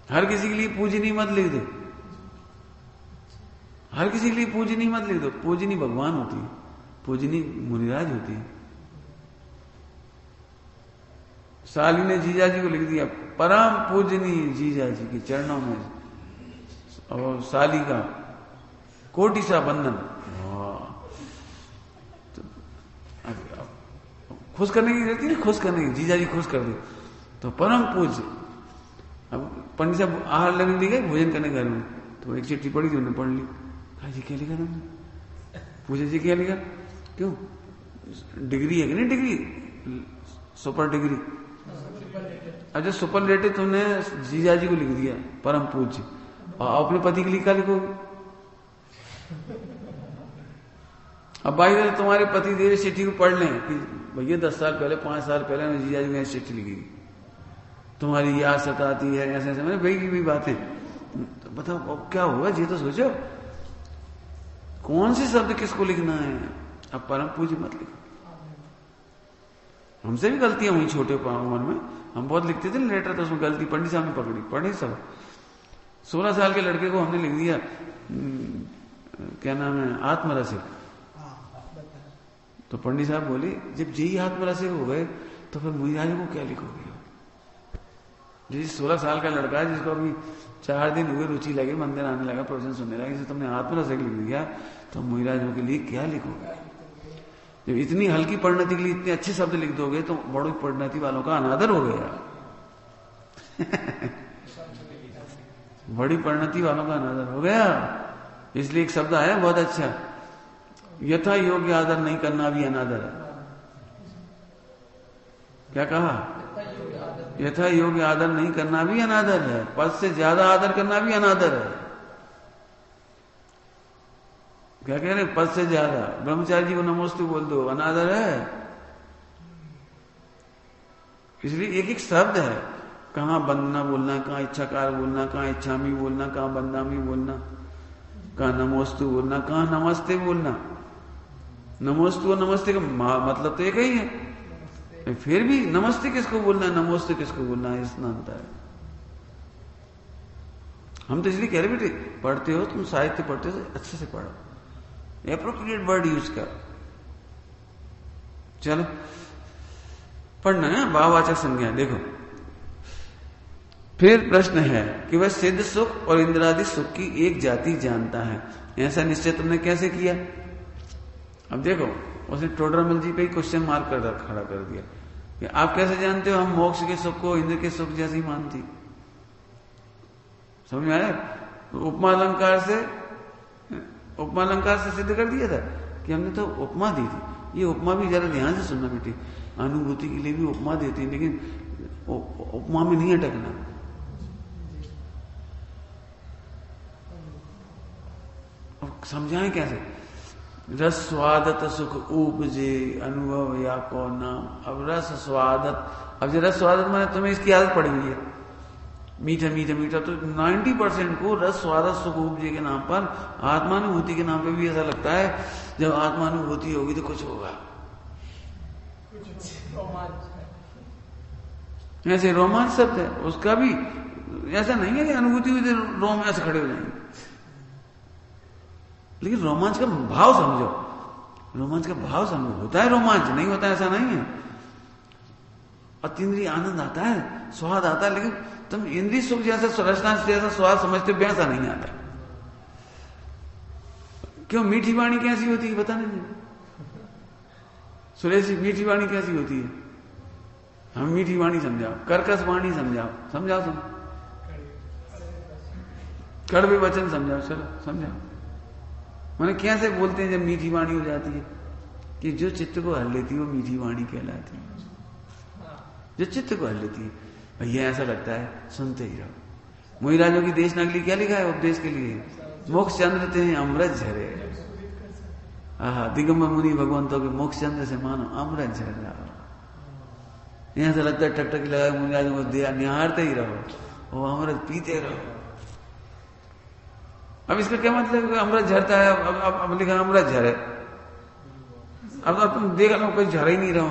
हर किसी के लिए पूजनी मत लिख दो, हर किसी के लिए पूजनी मत लिख दो। पूजनी भगवान होती है, पूजनी मुनिराज होती है। साली ने जीजा जी को लिख दिया परम पूजनी जीजा जी के चरणों में, और साली का कोटि सा बंधन। खुश करने की रहती है ना, खुश करने की, जीजा जी खुश कर दे तो परम पूज। अब पंडित साहब आहार लेने ली गए, भोजन करने घर में, तो एक चिट्ठी पढ़ी थी, उन्होंने पढ़ ली। कहा जी क्या लिखा तुमने? पूछे जी क्या लिखा? क्यों? डिग्री है कि नहीं? Degree super degree. अच्छा सुपरलेटिव तुमने जीजा जी को लिख दिया परम पूज्य, और अपने पति के लिए क्या लिखोगे? अब भाई तुम्हारे पति देव चिट्ठी को पढ़ लें कि भैया 10 साल पहले 5 साल पहले मैं जीजा जी ने चिट्ठी लिखी, तुम्हारी याद सताती है, ऐसे ऐसे, मैंने भाई की भी बातें। तो बताओ अब क्या होगा? ये तो सोचो कौन से शब्द किसको लिखना है। अब परम पूज्य मत लिखो। हमसे भी गलतियां हुई छोटे उम्र में, हम बहुत लिखते थे लेटर, तो उसमें गलती पंडित साहब ने पकड़ी, पढ़े सब। 16 साल के लड़के को हमने लिख दिया क्या नाम है, आत्मरसिक। तो पंडित साहब बोले जब यही आत्मरसिक हो गए तो फिर मुनिराज को क्या लिखोगे? जिस 16 साल का लड़का है जिसको अभी 4 दिन हुए रुचि लगे, मंदिर आने लगा, प्रवचन सुनने लगा, जिसे तुमने आत्मरसिक लिख दिया, तो मुनिराजों के लिए क्या लिखोगे? जब इतनी हल्की परिणति के लिए इतने अच्छे शब्द लिख दोगे तो बड़ी परिणति वालों का अनादर हो गया। बड़ी परिणति वालों का अनादर हो गया। इसलिए एक शब्द आया बहुत अच्छा, यथा योग्य आदर नहीं करना भी अनादर है। क्या कहा? यथा योग्य आदर नहीं करना भी अनादर है, पद से ज्यादा आदर करना भी अनादर है। क्या कह रहे? पद से ज्यादा। ब्रह्मचारी जी को नमोस्तु बोल दो, अनादर है। इसलिए एक एक शब्द है, कहां बंदना बोलना, कहां इच्छाकार बोलना, कहां इच्छामी बोलना, कहां बंदामी बोलना, कहां नमोस्तु बोलना, कहां नमस्ते बोलना। नमोस्तु और नमस्ते का मतलब तो एक ही है, फिर भी नमस्ते किसको बोलना है, नमोस्तु किसको बोलना है, इतना अंतर है। हम तो इसलिए कह रहे बेटे, पढ़ते हो तुम, साहित्य पढ़ते हो अच्छे से पढ़ो, एप्रोप्रिएट वर्ड यूज कर। चलो पढ़ना है भाववाचक संज्ञा। देखो फिर प्रश्न है कि वह सिद्ध सुख और इंद्रादि सुख की एक जाति जानता है, ऐसा निश्चय तुमने कैसे किया? अब देखो उसने टोडरमल जी पे ही क्वेश्चन मार्क कर खड़ा कर दिया कि आप कैसे जानते हो हम मोक्ष के सुख को इंद्र के सुख जैसी मानती? समझ में आया? उपमा अलंकार से सिद्ध कर दिया था कि हमने तो उपमा दी थी। ये उपमा भी जरा ध्यान से सुनना बेटी, अनुभूति के लिए भी उपमा देती है, लेकिन उपमा में नहीं अटकना। अब समझाएं कैसे? रस स्वादत सुख उपजे अनुभव या को नाम। अब रस स्वादत, अब जो रस स्वादत माने तुम्हें इसकी आदत पड़ी हुई है, मीठा मीठा मीठा, तो 90% को रस स्वादत सुख उपजे के नाम पर, आत्मानुभूति के नाम पे भी ऐसा लगता है जब आत्मानुभूति होगी तो कुछ होगा, ऐसे रोमांच शब्द है उसका भी। ऐसा नहीं है कि अनुभूति हुई तो रोम ऐसे खड़े हो जाएंगे, लेकिन रोमांच का भाव समझो, रोमांच का भाव समझो। होता है रोमांच, नहीं होता ऐसा नहीं है। अतीन्द्रिय आनंद आता है, स्वाद आता है, लेकिन तुम इंद्रिय सुख जैसा रसना जैसा स्वाद समझते हो, वैसा नहीं आता। क्यों? मीठी वाणी कैसी होती है बताने दे सुरेश जी, मीठी वाणी कैसी होती है? हम मीठी वाणी समझाओ, कर्कश वाणी समझाओ, समझाओ तुम, कड़वे वचन समझाओ, चलो समझाओ। मैंने कैसे बोलते हैं जब मीठी वाणी हो जाती है? कि जो चित्त को हर लेती है वो मीठी वाणी कहलाती है। जो चित्त को हर लेती है, भैया ऐसा लगता है सुनते ही रहो। मुनिराजों की देश नगली क्या लिखा है उपदेश के लिए? मोक्ष चंद्र थे अमृत झरे। दिगंबर मुनि भगवंतों के मोक्ष चंद्र से मानो अमृत झर रहा हो। यहां से लगता है टकटकी लगा मुनिराज को दिया निहारते ही रहो, वो अमृत पीते रहो। अब इसका क्या मतलब है? अमृत झरता है, अब लिखा अमृत झरे, अब तुम देख लो कोई झर ही नहीं रहो।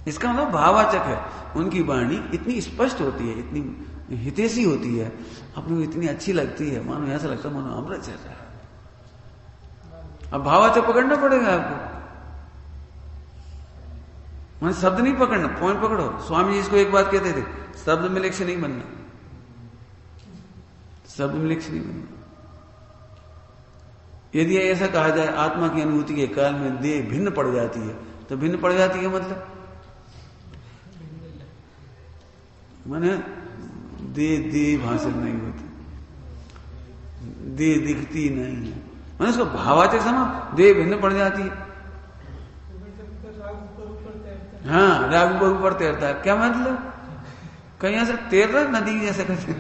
इसका मतलब भाववाचक है। उनकी वाणी इतनी स्पष्ट होती है, इतनी हितैषी होती है, अपने को इतनी अच्छी लगती है, मानो ऐसा लगता है मानो अमृत झर रहा है। अब भाववाचक पकड़ना पड़ेगा आपको, मैं शब्द नहीं पकड़ना, पॉइंट पकड़ो। स्वामी जी इसको एक बात कहते थे, शब्द में लक्ष्य नहीं बनना, शब्द में लक्ष्य नहीं बनना। यदि ऐसा कहा जाए आत्मा की अनुभूति के काल में देह भिन्न पड़ जाती है, तो भिन्न पड़ जाती है मतलब माने देह भाषण नहीं होती, देह दिखती नहीं है, मैंने उसको भाववाचक समझ, देह भिन्न पड़ जाती है। हाँ, राग ऊपर ऊपर तैरता है, क्या मतलब? कहीं ऐसे तैर रहा है नदी जैसे करते,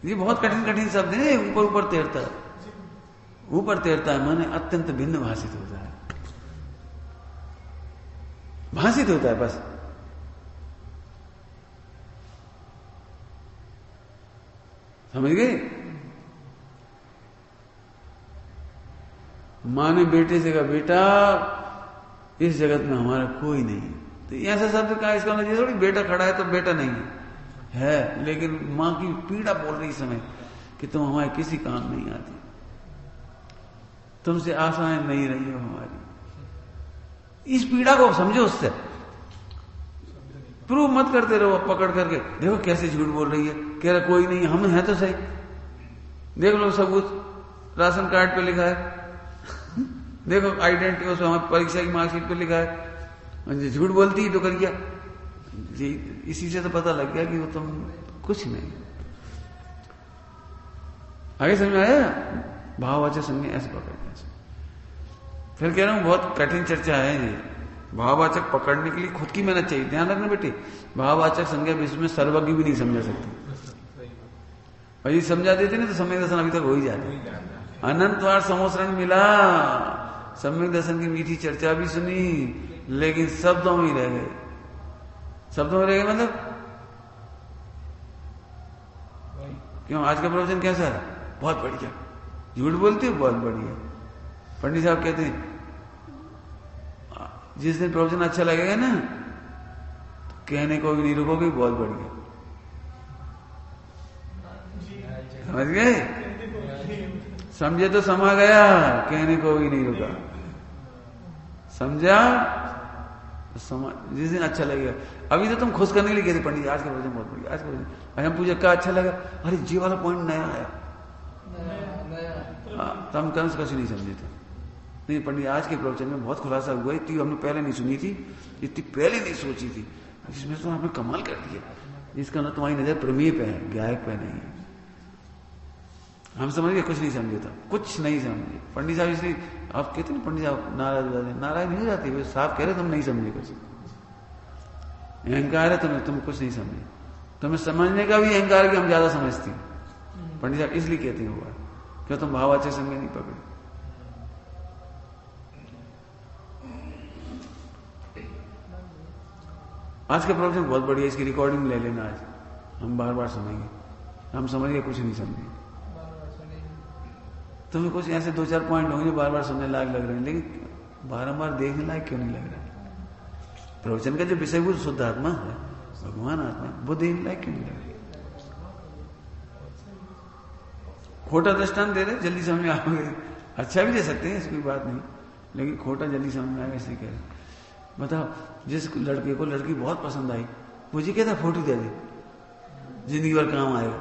ये बहुत कठिन कठिन शब्द है। ऊपर ऊपर तैरता है, ऊपर तैरता है माने अत्यंत भिन्न भाषित होता है, भाषित होता है बस। समझ गए? माँ ने बेटे से कहा बेटा इस जगत में हमारा कोई नहीं है, तो ऐसा शब्द कहा, इसका मतलब थोड़ी बेटा खड़ा है तो बेटा नहीं है, लेकिन मां की पीड़ा बोल रही समय कि तुम हमारे किसी काम नहीं आती, तुमसे आशाएं नहीं रही हो हमारी। इस पीड़ा को समझो, उससे प्रूव मत करते रहो पकड़ करके, देखो कैसे झूठ बोल रही है, कह रहा कोई नहीं, हम हैं तो सही, देख लो सबूत, राशन कार्ड पे लिखा है, देखो आइडेंटिटी उसमें हमारी परीक्षा की मार्कशीट पे लिखा है, झूठ बोलती है तो कर गया जी। इसी से तो पता लग गया कि वो तुम कुछ नहीं। आगे समझ में आया? भाववाचक संज्ञा ऐसे पकड़ने से। फिर कह रहा हूं बहुत कठिन चर्चा है ये, भाववाचक पकड़ने के लिए खुद की मेहनत चाहिए। ध्यान रखना बेटे, भाववाचक संज्ञा विश्व में सर्वज्ञ भी नहीं समझा सकती, और ये समझा देते ना तो सम्यक दर्शन अभी तक हो ही जाते। अनंत बार समोसरण मिला, सम्यक दर्शन की मीठी चर्चा भी सुनी, लेकिन शब्दों में रह गए। शब्दों में रह गए मतलब क्यों? आज का प्रवचन कैसा है? बहुत बढ़िया। झूठ बोलते हो? बहुत बढ़िया। पंडित साहब कहते हैं जिस दिन प्रवचन अच्छा लगेगा ना तो कहने को भी नहीं रुकोगे, बहुत बढ़िया। समझ गए? समझे तो समा गया, कहने को भी नहीं रुका। समझा? जिस दिन अच्छा लगेगा। अभी तो तुम खुश करने के लिए कहते पंडित आज का प्रवचन बहुत बढ़िया, आज का प्रवचन, आज हम पूछा क्या अच्छा लगा, अरे जी वाला पॉइंट नया आया, तम कंस कभी नहीं समझे थे। नहीं पंडित आज के प्रवचन में बहुत खुलासा हुआ, इतनी हमने पहले नहीं सुनी थी, इतनी पहले नहीं सोची थी, जिसमें तो आपने कमाल कर दिया, जिसका ना तुम्हारी नजर प्रमेय पे है, गायक पे नहीं है। हम समझ गए, कुछ नहीं समझे था, कुछ नहीं समझे। पंडित साहब इसलिए आप कहते ना पंडित साहब नाराज हो जाते, नाराज नहीं हो जाते, वे साफ कह रहे तुम नहीं समझे कुछ, अहंकार है तुम कुछ नहीं समझे, तुम्हें समझने का भी अहंकार है कि हम ज्यादा समझते हैं। पंडित साहब इसलिए कहते हैं हुआ क्यों तुम भाववाचक संज्ञा नहीं पकड़े। आज का प्रवचन बहुत बढ़िया, इसकी रिकॉर्डिंग ले लेना, आज हम बार बार सुनेंगे, हम समझ गए कुछ नहीं समझे। तुम्हें कुछ ऐसे 2-4 पॉइंट होंगे जो बार बार सुनने लायक लग रहे हैं, लेकिन बारंबार देखने लायक क्यों नहीं लग रहा? प्रवचन का जो विषय वो शुद्ध आत्मा है, भगवान आत्मा, वो देखने लायक क्यों नहीं लग रहा? खोटा दृष्टांत दे रहे, जल्दी समझ में आओगे, अच्छा भी दे सकते हैं, इसकी बात नहीं, लेकिन खोटा जल्दी समझ में आएगा इसलिए कह रहे। बताओ जिस लड़के को लड़की बहुत पसंद आई, वो जी कहता फोटो दे दे, जिंदगी भर काम आएगा।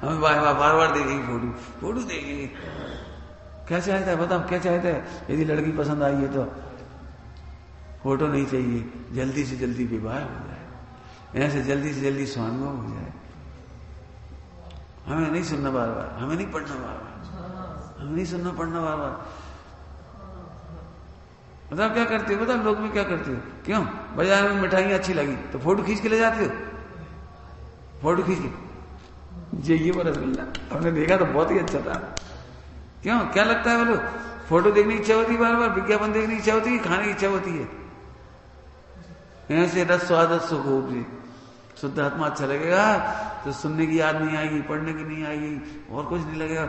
हम बार बार देखेंगे, फोटो देखेंगे, क्या चाहता है बताओ, क्या चाहता है? यदि लड़की पसंद आई है तो फोटो नहीं चाहिए, जल्दी से जल्दी विवाह हो जाए, ऐसे जल्दी से जल्दी स्वांग हो जाए। हमें नहीं सुनना बार बार, हमें नहीं पढ़ना बार बार, हमें नहीं सुनना पढ़ना बार बार। बताओ क्या करते हो? बताओ लोग में क्या करते हो? क्यों बाजार में मिठाइयां अच्छी लगी तो फोटो खींच के ले जाते हो, फोटो खींच के ये वो रसगुल्ला हमने देखा तो बहुत ही अच्छा था। क्यों, क्या लगता है बोलो? फोटो देखने की इच्छा होती है, बार बार विज्ञापन देखने की इच्छा होती है, खाने की इच्छा होती है। ऐसे रस स्वाद सुख होगी, शुद्ध आत्मा अच्छा लगेगा तो सुनने की याद नहीं आएगी, पढ़ने की नहीं आएगी, और कुछ नहीं लगेगा।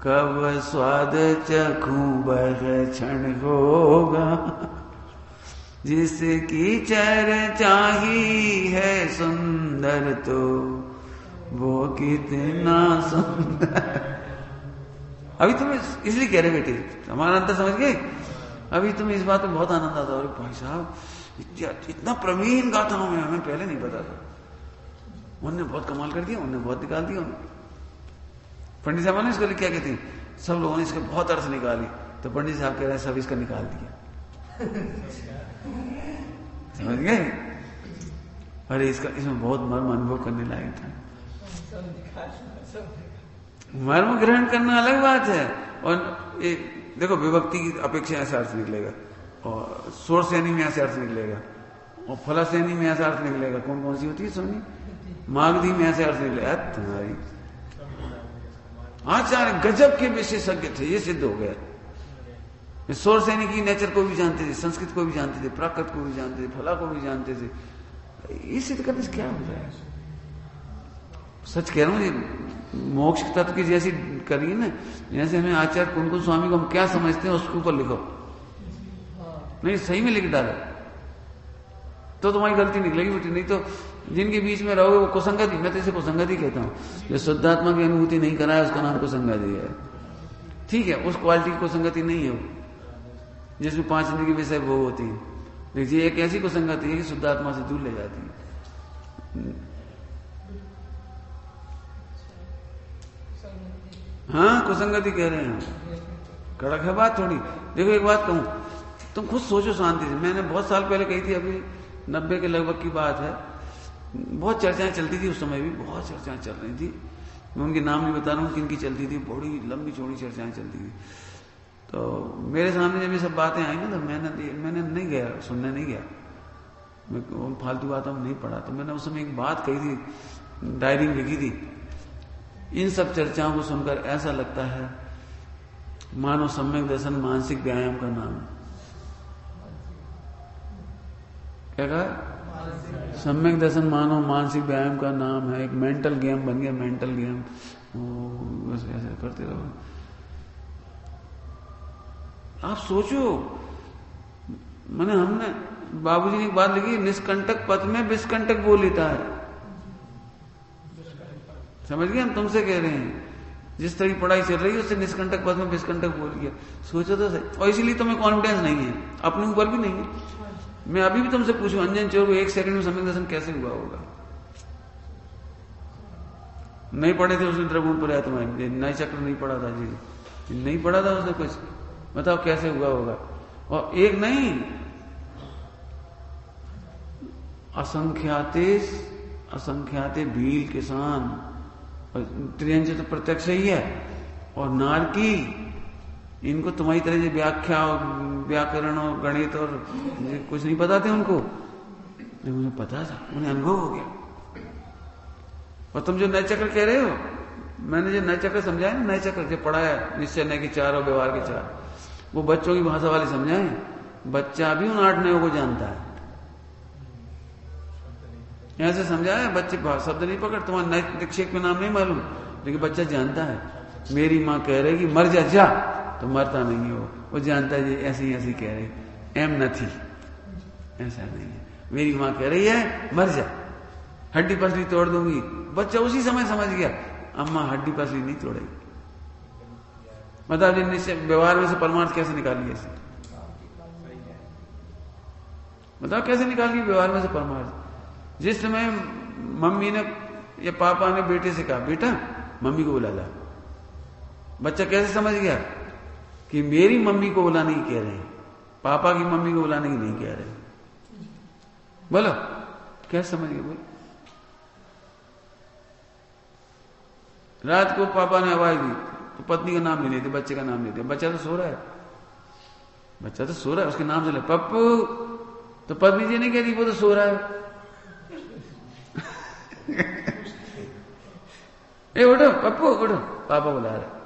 कब स्वाद चखूं वह क्षण होगा, जिसकी चर्चा ही है सुंदर तो वो कितना सुंदर। अभी तुम्हें इसलिए कह रहे बेटे, हमारा अंतर समझ गए? अभी तुम्हें इस बात में बहुत आनंद आता है। और भाई साहब इतना प्रवीण गाता हूं मैं, हमें पहले नहीं पता था। उन्होंने बहुत कमाल कर दिया, उन्होंने बहुत निकाल दिया। पंडित साहब ने इसको क्या कहते हैं, सब लोगों ने इसके बहुत अर्थ निकाली, तो पंडित साहब कह रहे हैं सब इसका निकाल दिया। समझ गए? अरे इसमें बहुत मर्म अनुभव करने लायक था। मर्म ग्रहण करना अलग बात है। और देखो विभक्ति की अपेक्षा ऐसा अर्थ निकलेगा, और सोर श्रेणी में ऐसे अर्थ निकलेगा, और फला श्रेणी में ऐसा अर्थ निकलेगा। कौन कौन सी होती है सोनी? मागधी में ऐसे अर्थ निकलेगा। तुम्हारी आचार्य गजब के विशेषज्ञ थे, ये सिद्ध हो गया। सोर श्रेणी की नेचर को भी जानते थे, संस्कृत को भी जानते थे, प्राकृत को भी जानते थे, फला को भी जानते थे। ये सिद्ध करने से क्या हो जाए? सच कह रहा हूं, मोक्ष तत्व की जैसी करिए ना, जैसे हमें आचार्य कुंकुम स्वामी को हम क्या समझते हैं उसके ऊपर लिखो, नहीं सही में लिख डालो तो तुम्हारी गलती निकलेगी बेटी। नहीं तो जिनके बीच में रहोगे वो कुसंगति, मैं तो इसे कुसंगति कहता हूं। जो शुद्धात्मा की अनुभूति नहीं कराया उसका नाम कुसंगति है। ठीक है, उस क्वालिटी की कुसंगति नहीं है वो, जिसमें 5 इंद्रिय के विषय वो होती है। देखिए एक ऐसी कुसंगति है कि शुद्धात्मा से दूर ले जाती है। हाँ कुसंगति कह रहे हैं, कड़क है बात थोड़ी। देखो एक बात कहूं, तुम खुद सोचो शांति से। मैंने बहुत साल पहले कही थी, अभी 90 के लगभग की बात है। बहुत चर्चाएं चलती थी उस समय भी, बहुत चर्चाएं चल रही थी। मैं उनके नाम नहीं बता रहा हूँ किनकी चलती थी, बड़ी लंबी चौड़ी चर्चाएं चलती थी। तो मेरे सामने जब ये सब बातें आई ना, तो मैंने नहीं गया, सुनने नहीं गया, मैं फालतू बातों में नहीं पढ़ा। तो मैंने उस समय एक बात कही थी, डायरी में लिखी थी। इन सब चर्चाओं को सुनकर ऐसा लगता है मानो सम्यक दर्शन मानसिक व्यायाम का नाम है। क्या कहा? सम्यक दर्शन मानो मानसिक व्यायाम का नाम है। एक मेंटल गेम बन गया, मेंटल गेम। बस ऐसे करते रहो। आप सोचो, हमने बाबूजी ने एक बात लिखी, निष्कंटक पथ में विष्कंटक बोल लेता है। समझ गए? हम तुमसे कह रहे हैं जिस तरह की पढ़ाई चल रही है उससे निष्कंटक पद में विष्कंटक बोल गया। सोचो तो सही। और इसीलिए तुम्हें कॉन्फिडेंस नहीं है, अपने ऊपर भी नहीं है। मैं अभी भी तुमसे पूछूं, अंजन चोर को 1 सेकंड में सम्यक दर्शन कैसे हुआ होगा? नहीं पढ़े थे उसने द्रगुण पर आया तुम्हारे, नए चक्र नहीं पढ़ा था जी, नहीं पढ़ा था उसने कुछ, बताओ कैसे हुआ होगा? और एक नहीं, असंख्याते भील किसान, त्रियंज तो प्रत्यक्ष ही है। और नारकी, इनको तुम्हारी तरह से व्याख्या और व्याकरण और गणित और कुछ नहीं पता थे उनको, लेकिन उन्हें पता था, उन्हें अनुभव हो गया। और तुम जो नए चक्र कह रहे हो, मैंने जो नए चक्र समझाया ना, नए चक्र जो पढ़ाया, निश्चय नए के 4 और व्यवहार के 4, वो बच्चों की भाषा वाले समझाए। बच्चा भी उन 8 नयों को जानता है, ऐसे समझाया। बच्चे शब्द नहीं पकड़, तुम्हारे नए निक्षेप में नाम नहीं मालूम, लेकिन बच्चा जानता है। मेरी माँ कह रही कि मर जा, तो मरता नहीं है वो जानता है ऐसी ऐसी कह रही, एम नथी, ऐसा नहीं है। मेरी माँ कह रही है मर जा, हड्डी पसली तोड़ दूंगी, बच्चा उसी समय समझ गया अम्मा हड्डी पसली नहीं तोड़ेगी। मतलब निश्चय व्यवहार में से परमार्थ कैसे निकालिए? बताओ कैसे निकालिए व्यवहार में से परमार्थ? जिस समय मम्मी ने या पापा ने बेटे से कहा बेटा मम्मी को बुला ला, बच्चा कैसे समझ गया कि मेरी मम्मी को बुलाने की कह रहे हैं, पापा की मम्मी को बुलाने की नहीं कह रहे? बोलो कैसे समझ गए? बोलो। रात को पापा ने आवाज दी तो पत्नी का नाम नहीं लेते, बच्चे का नाम लेते। बच्चा तो सो रहा है, बच्चा तो सो रहा है, उसके नाम से ले पप्पू, तो पत्नी जी ने कह दी वो तो सो रहा है। ए उठो पप्पू उठो, पापा बुला रहे।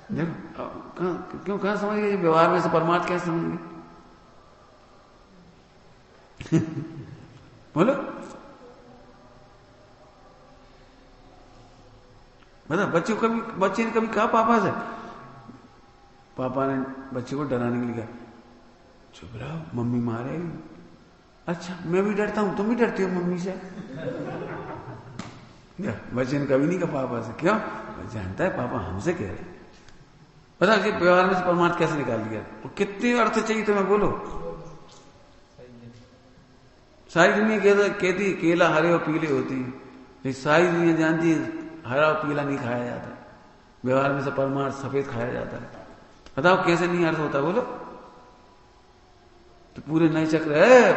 देखो क्यों, कहां समझ गए व्यवहार में से परमार्थ कैसे समझ गए? बोलो बता, बच्चे ने कभी कहा पापा से? पापा ने बच्चे को डराने के लिए कहा चुप रहो मम्मी मारेगी। अच्छा मैं भी डरता हूं, तुम भी डरती हो मम्मी से? बच्चे ने कभी नहीं कहा पापा से। क्यों? जानता है पापा हमसे कह रहे। पता कि व्यवहार में से परमार्थ कैसे निकाल दिया? वो कितने अर्थ चाहिए तुम्हें बोलो? सारी दुनिया कहती केला हरे और पीले होती है, लेकिन सारी दुनिया जानती है हरा और पीला नहीं खाया जाता। व्यवहार में से परमार्थ सफेद खाया जाता है। बताओ कैसे नहीं अर्थ होता बोलो? तो पूरे नए चक्र है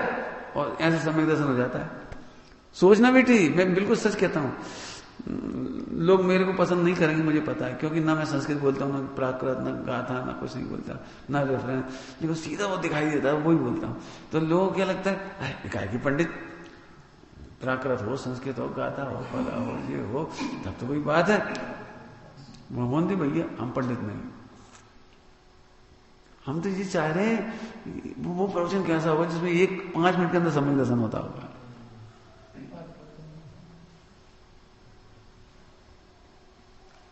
और ऐसे समय दर्शन हो जाता है। सोचना बेटी, मैं बिल्कुल सच कहता हूं। लोग मेरे को पसंद नहीं करेंगे मुझे पता है, क्योंकि ना मैं संस्कृत बोलता हूं, ना प्राकृत, ना गाथा, ना कुछ नहीं बोलता, ना रेफरेंस, लेकिन सीधा वो दिखाई देता है वही बोलता हूं। तो लोगों को क्या लगता है काय की पंडित, प्राकृत हो, संस्कृत हो, गाथा हो, कला हो, ये हो, तब तो कोई बात है। मोहन दी भैया हम पंडित नहीं, हम तो ये चाह रहे हैं वो प्रवचन कैसा होगा जिसमें 5 मिनट के अंदर सम्यक दर्शन होता होगा।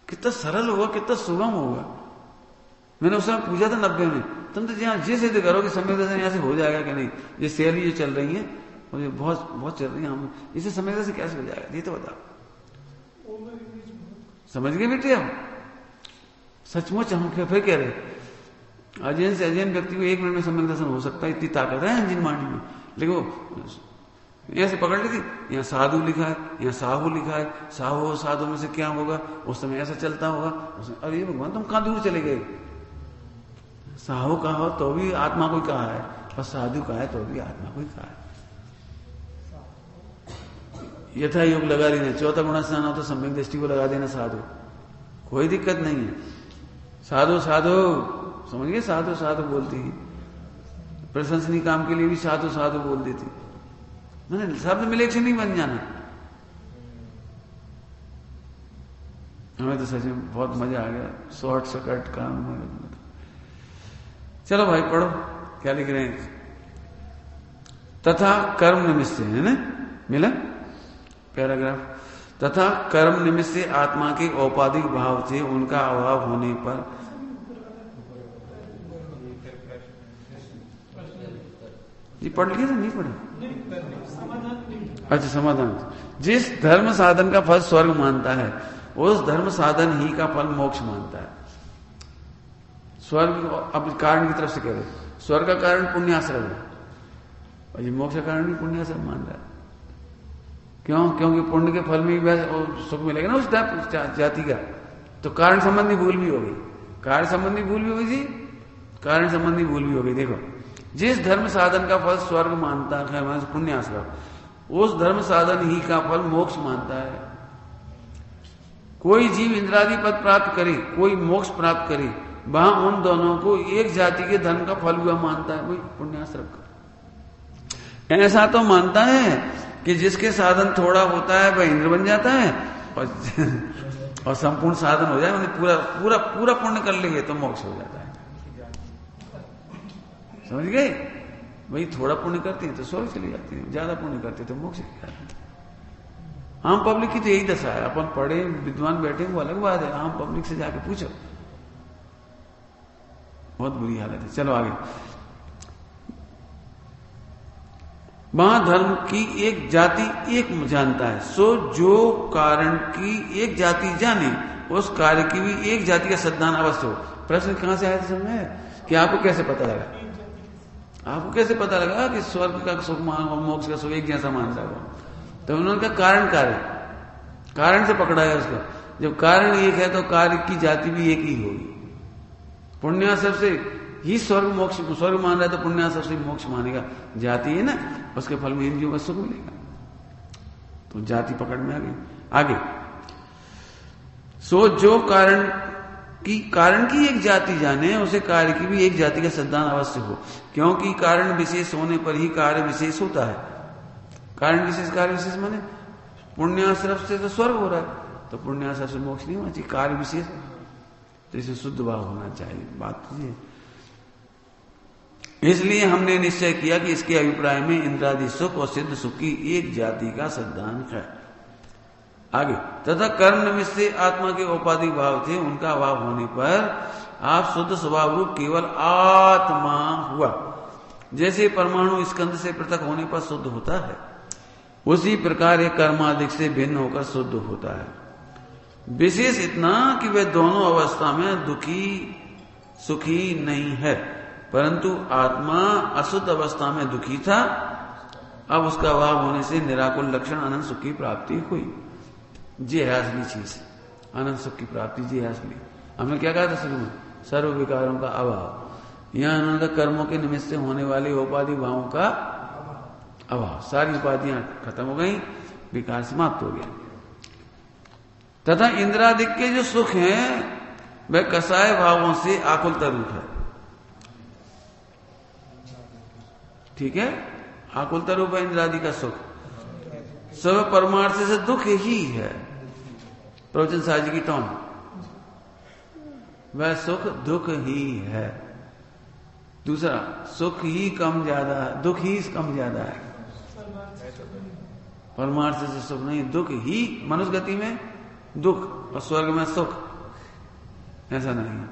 कितना सरल होगा, कितना सुगम होगा। मैंने उस समय पूछा था 90 में, तुम तो जहां ये सिद्ध करो कि सम्यक दर्शन यहां से हो जाएगा कि नहीं। ये शैली जो चल रही है मुझे बहुत चल रही है, हम इसे सम्यक दर्शन कैसे हो जाएगा ये तो बताओ। समझ गए बेटे? हम सचमुच हम फिर कह रहे अजैन से अजैन व्यक्ति को 1 मिनट में सम्यक दर्शन हो सकता है, इतनी ताकत है अंजिन मांडी में। लेकिन वो यहां से पकड़ ली थी, यहाँ साधु लिखा है, यहाँ साहू लिखा है, साहू और साधु में से क्या होगा? उस समय ऐसा चलता होगा। अरे भगवान तुम कहां दूर चले गए? साहू कहा हो तो भी आत्मा को कहा है, और साधु कहा है तो भी आत्मा को कहा है। यथा योग लगा लेना, चौथा गुणा स्नान हो तो सम्यक दृष्टि को लगा देना साधु, कोई दिक्कत नहीं है। साधु साधु समझ गए? साधु साधु बोलती है, प्रशंसनीय काम के लिए भी साधु साधु बोल देती। मैंने शब्द मिले नहीं बन जाना। हमें तो सच में बहुत मजा आ गया, शॉर्ट सर्कट काम। चलो भाई पढ़ो क्या लिख रहे हैं। तथा कर्म निमित्त से, है ना, मिला पैराग्राफ। तथा कर्म निमित्त से आत्मा के औपाधिक भाव से उनका अभाव होने पर ये पढ़ लिया था नहीं पढ़े? अच्छा समाधान। जिस धर्म साधन का फल स्वर्ग मानता है उस धर्म साधन ही का फल मोक्ष मानता है। स्वर्ग अब कारण की तरफ से कह रहे, स्वर्ग का कारण पुण्याश्रम है और ये मोक्ष का कारण भी पुण्याश्रम मान रहा है। क्यों? क्योंकि पुण्य के फल में भी सुख मिलेगा ना उस जाति का। तो कारण संबंधी भूल भी होगी, कारण संबंधी भूल भी होगी जी, कारण संबंधी भूल भी होगी। देखो, जिस धर्म साधन का फल स्वर्ग मानता है पुण्याश्रम, उस धर्म साधन ही का फल मोक्ष मानता है। कोई जीव इंद्रादि पद प्राप्त करे, कोई मोक्ष प्राप्त करे, वहां उन दोनों को एक जाति के धर्म का फल हुआ मानता है, वही पुण्याश्रम का। ऐसा तो मानता है कि जिसके साधन थोड़ा होता है वह इंद्र बन जाता है और संपूर्ण साधन हो जाए, उन्हें पूरा पूरा पूरा पुण्य कर लेंगे तो मोक्ष हो जाता है। समझ गए? वही थोड़ा पुण्य करते हैं तो स्वर्ग चली जाती है, ज्यादा पुण्य करते हैं तो मोक्ष चली जाती है। आम पब्लिक की तो यही दशा है। अपन पढ़े विद्वान बैठे वो अलग बात है, आम पब्लिक से जाके पूछो, बहुत बुरी हालत है। चलो आगे। वहां धर्म की एक जाति एक जानता है, सो जो कारण की एक जाति जाने उस कार्य की भी एक जाति का सद्धान अवश्य हो। प्रश्न कहां से आया था समझ कि आपको कैसे पता लगा? आपको कैसे पता लगा कि स्वर्ग का सुख मान और मोक्ष का सुख एक जैसा मान रहा हो? तो उन्होंने कहा कारण कार्य, कारण से पकड़ा है उसको। जब कारण एक है तो कार्य की जाति भी एक ही होगी। पुण्याश्रम से ही स्वर्ग मोक्ष, स्वर्ग मान रहा है तो पुण्याश्रम से मोक्ष मानेगा। जाति है ना, उसके फल में इंद्रियों का सुख मिलेगा। तो जाति पकड़ में आ गई। आगे, सो जो कारण की एक जाति जाने उसे कार्य की भी एक जाति का सिद्धांत अवश्य हो, क्योंकि कारण विशेष होने पर ही कार्य विशेष होता है। कारण विशेष कार्य विशेष माने पुण्याश्रम से तो स्वर्ग हो रहा है, तो पुण्याशय से मोक्ष नहीं होना चाहिए, कार्य विशेष, तो इसे शुद्ध भाव होना चाहिए। बात तो ये, इसलिए हमने निश्चय किया कि इसके अभिप्राय में इंद्रादि सुख और सिद्ध सुख की एक जाति का सिद्धांत है। आगे, तथा कर्म निमित्त से आत्मा के औपाधिक भाव थे, उनका अभाव होने पर आप शुद्ध स्वभाव रूप केवल आत्मा हुआ। जैसे परमाणु स्कंद से पृथक होने पर शुद्ध होता है, उसी प्रकार ये कर्मादिक से भिन्न होकर शुद्ध होता है। विशेष इतना कि वह दोनों अवस्था में दुखी सुखी नहीं है, परंतु आत्मा अशुद्ध अवस्था में दुखी था, अब उसका अभाव होने से निराकुल लक्षण अनंत सुख की प्राप्ति हुई। ये है असली चीज, अनंत सुख की प्राप्ति, ये है असली। हमने क्या कहा था शुरू में, सर्व विकारों का अभाव। यहां उन्होंने कर्मों के निमित्त से होने वाले उपाधि भावों का अभाव, सारी उपाधियां खत्म हो गई, विकार समाप्त हो गया। तथा इंद्रादिक के जो सुख हैं वह कसाय भावों से आकुलता रूप है। ठीक है, आकुलता रूप है इंद्रादि का सुख, सब परमार्थ से दुख ही है। प्रवचन साजी की टोन, वह सुख दुख ही है। दूसरा, सुख ही कम ज्यादा है, दुख ही कम ज्यादा है। परमार्थ से सुख नहीं, दुख ही। मनुष्य गति में दुख और स्वर्ग में सुख, ऐसा नहीं है।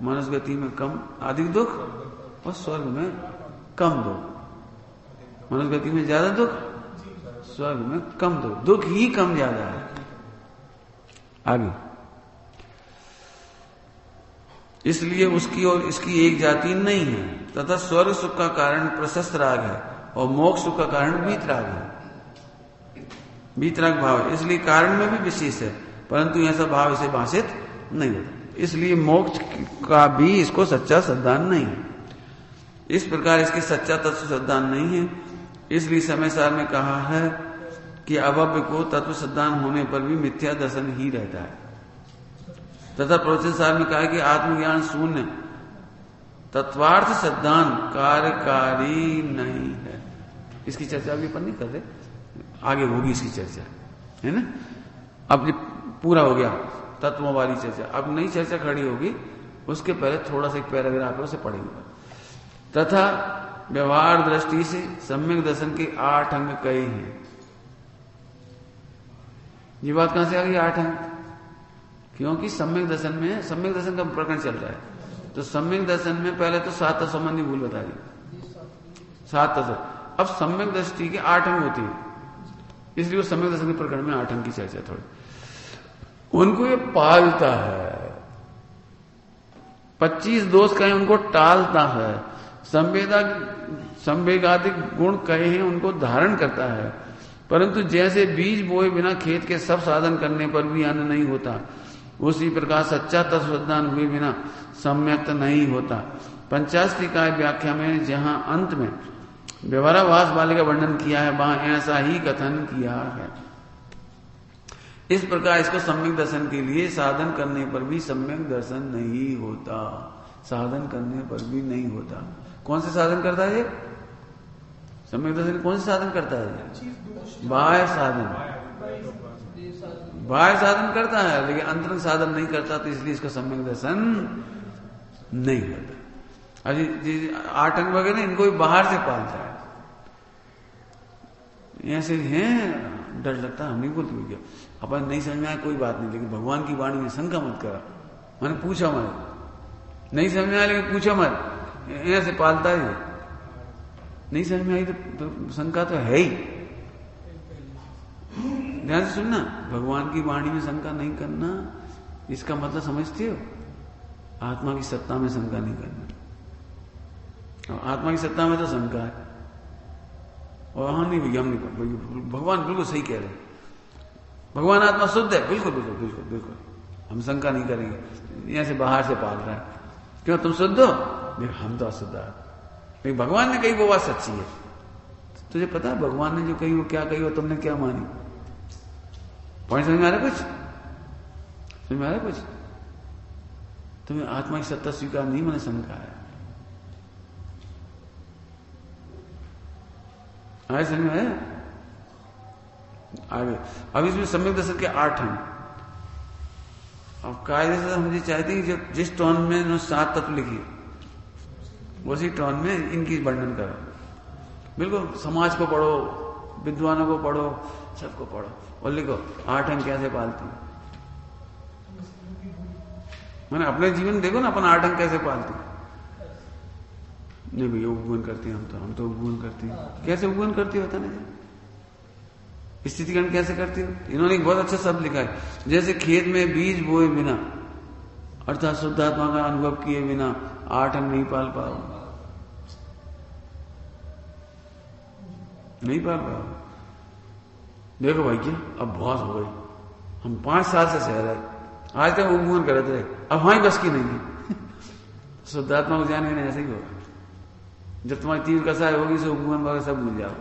मनुष्य गति में कम अधिक दुख और स्वर्ग में कम दुख। मनुष्य गति में ज्यादा दुख, स्वर्ग में कम दुख, दुख ही कम ज्यादा है। आगे, इसलिए उसकी और इसकी एक जाति नहीं है। तथा स्वर्ग सुख का कारण प्रशस्त राग है और मोक्ष सुख का कारण वीतराग है, वीतराग भाव है। इसलिए कारण में भी विशेष है, परंतु ऐसा भाव इसे भाषित नहीं होता, इसलिए मोक्ष का भी इसको सच्चा सिद्धांत नहीं है। इस प्रकार इसके सच्चा तत्व सिद्धांत नहीं है। इसलिए समय सार में कहा है कि अभव्य को तत्व सिद्धांत होने पर भी मिथ्या दर्शन ही रहता है। तथा प्रवचन सार में कहा कि आत्मज्ञान शून्य तत्वार्थ सिद्धांत कार्यकारी नहीं है। इसकी चर्चा अभी अपन नहीं कर रहे, आगे होगी इसकी चर्चा, है ना। अब ये पूरा हो गया तत्वों वाली चर्चा, अब नई चर्चा खड़ी होगी। उसके पहले थोड़ा सा एक पैराग्राफ है, उसे पढ़ेंगे। तथा व्यवहार दृष्टि से सम्यक दर्शन के 8 अंग कहे हैं। ये बात कहां से आ गई 8 अंग? क्योंकि सम्यक दर्शन में, सम्यक दर्शन का प्रकरण चल रहा है, तो सम्यक दर्शन में पहले तो 7 तत्व संबंधी भूल बता दी, 7 तत्व। अब सम्यक दृष्टि के 8 अंग होती है, इसलिए वो सम्यक दर्शन के प्रकरण में 8 अंग की चर्चा थोड़ी। उनको ये पालता है, 25 दोष कहे उनको टालता है, संवेगादिक गुण कहे हैं उनको धारण करता है। परंतु जैसे बीज बोए बिना खेत के सब साधन करने पर भी अन्न नहीं होता, उसी प्रकार सच्चा तत्व सिद्धांत हुए बिना सम्यक नहीं होता। 50 निकाय व्याख्या में जहां अंत में व्यवहाराभास वाले का वर्णन किया है, वहां ऐसा ही कथन किया है। इस प्रकार इसको सम्यक दर्शन के लिए साधन करने पर भी सम्यक दर्शन नहीं होता, साधन करने पर भी नहीं होता। कौन से साधन करता है ये? सम्यक दर्शन कौन से साधन करता है? बाह्य साधन, बाह्य साधन करता है, लेकिन अंतरंग साधन नहीं करता, तो इसलिए इसका सम्यक दर्शन नहीं होता। अभी 8 अंग वगैरह इनको भी बाहर से पालता है। ऐसे हैं, डर लगता है, हम नहीं बोलते क्या अपन नहीं समझ में आया कोई बात नहीं, लेकिन भगवान की वाणी में शंका मत करा। मैंने पूछा मत, नहीं समझ में आया लेकिन पूछा मत, ऐसे पालता है। नहीं समझ में आई तो शंका तो है ही। ध्यान से सुनना, भगवान की वाणी में शंका नहीं करना, इसका मतलब समझते हो? आत्मा की सत्ता में शंका नहीं करना। और आत्मा की सत्ता में तो शंका है, और हम नहीं भैया, हम नहीं, भगवान बिल्कुल सही कह रहे हैं, भगवान आत्मा शुद्ध है, बिल्कुल बिल्कुल बिल्कुल बिल्कुल, हम शंका नहीं करेंगे। यहां से बाहर से पाल रहा है, क्यों तुम शुद्ध हो? देखो हम तो अशुद्ध है, लेकिन भगवान ने कही वो बात सच्ची है। तुझे पता है भगवान ने जो कही वो क्या कही, वो तुमने क्या मानी? पॉइंट समझ में आ रहा कुछ? समझ में आ रहा कुछ? तुम्हें आत्मा की सत्ता स्वीकार नहीं, मैंने शंका है। आगे समझ में आया? आगे अब इसमें सम्यक दर्शन के 8 हैं। अब कायदे से मुझे चाहते हैं कि जिस टोन में उन्होंने 7 तत्व लिखी उसी टोन में इनकी वर्णन करो। बिल्कुल समाज को पढ़ो, विद्वानों को पढ़ो, सबको पढ़ो और लिखो 8 अंक कैसे पालते हैं। मैंने अपने जीवन देखो ना, अपन 8 अंक कैसे पालते हैं। नहीं भैया उपगुण करते हैं, हम तो उपगुण करते हैं। कैसे उपगुण करती हो, बताना जी। स्थितिकरण कैसे करती हो? इन्होंने एक बहुत अच्छा शब्द लिखा है, जैसे खेत में बीज बोए बिना अर्थात शुद्धात्मा का अनुभव किए बिना 8 अंक नहीं पाल पाओ, नहीं पाल पाओ। देखो भाई क्या अब बहुत हो गई, हम 5 साल से सह रहे, आज तक उपगुण करते रहे, अब हमारी बस की नहीं है। शुद्धात्मा को जाने नहीं, ऐसे ही होगा। जब तुम्हारी तीव्र कसाई होगी तो उपगुण वगैरह सब भूल जाओ।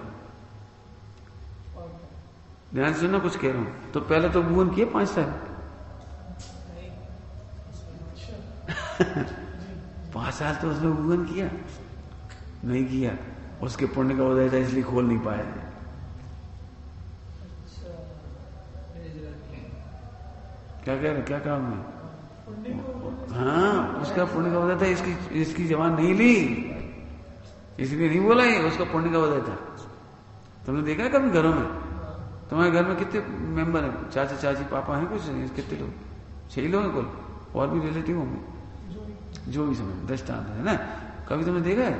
ध्यान से सुनना, कुछ कह रहा हूं। तो पहले तो उपगुण किए 5 साल। 5 साल तो उसने उपगुण किया नहीं किया, उसके पुण्य का उदय था इसलिए खोल नहीं पाए। क्या कह रहे, क्या काम है? हाँ, उसका पुण्य का उदय था, इसकी जवान नहीं ली, इसलिए नहीं बोला ये, उसका पुण्य का उदय था। तुमने देखा है कभी घरों में? तुम्हारे घर में कितने मेंबर हैं? चाचा चाची पापा हैं कुछ? कितने लोग? 6 लोग हैं कुल, और भी रिलेटिव होंगे, जो भी समझ दृष्टांत है ना। कभी तुमने देखा है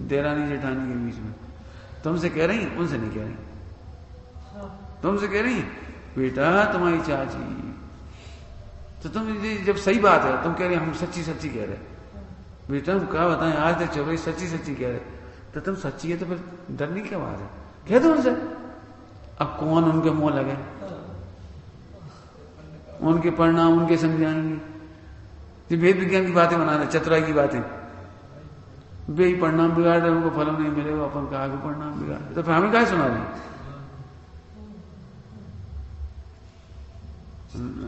देरानी जेठानी के बीच में? तुमसे कह रही, उनसे नहीं कह रही, तुमसे कह रही बेटा तुम्हारी चाची, तो तुम जब सही बात है तुम कह रहे हम सच्ची सच्ची कह रहे, बेटा हम क्या बताएं आज तक चल रही सच्ची सच्ची कह रहे, तो तुम सच्ची है तो फिर डरने की बात है, कह दो उनसे। अब कौन उनके मुंह लगे, उनके परिणाम उनके समझाएंगे। वेद विज्ञान की बातें बना रहे, चतुराई की बातें, वे परिणाम बिगाड़ रहे, उनको फल नहीं मिलेगा, अपन कहा कि परिणाम बिगाड़, तो फिर हमें क्या सुना रहे?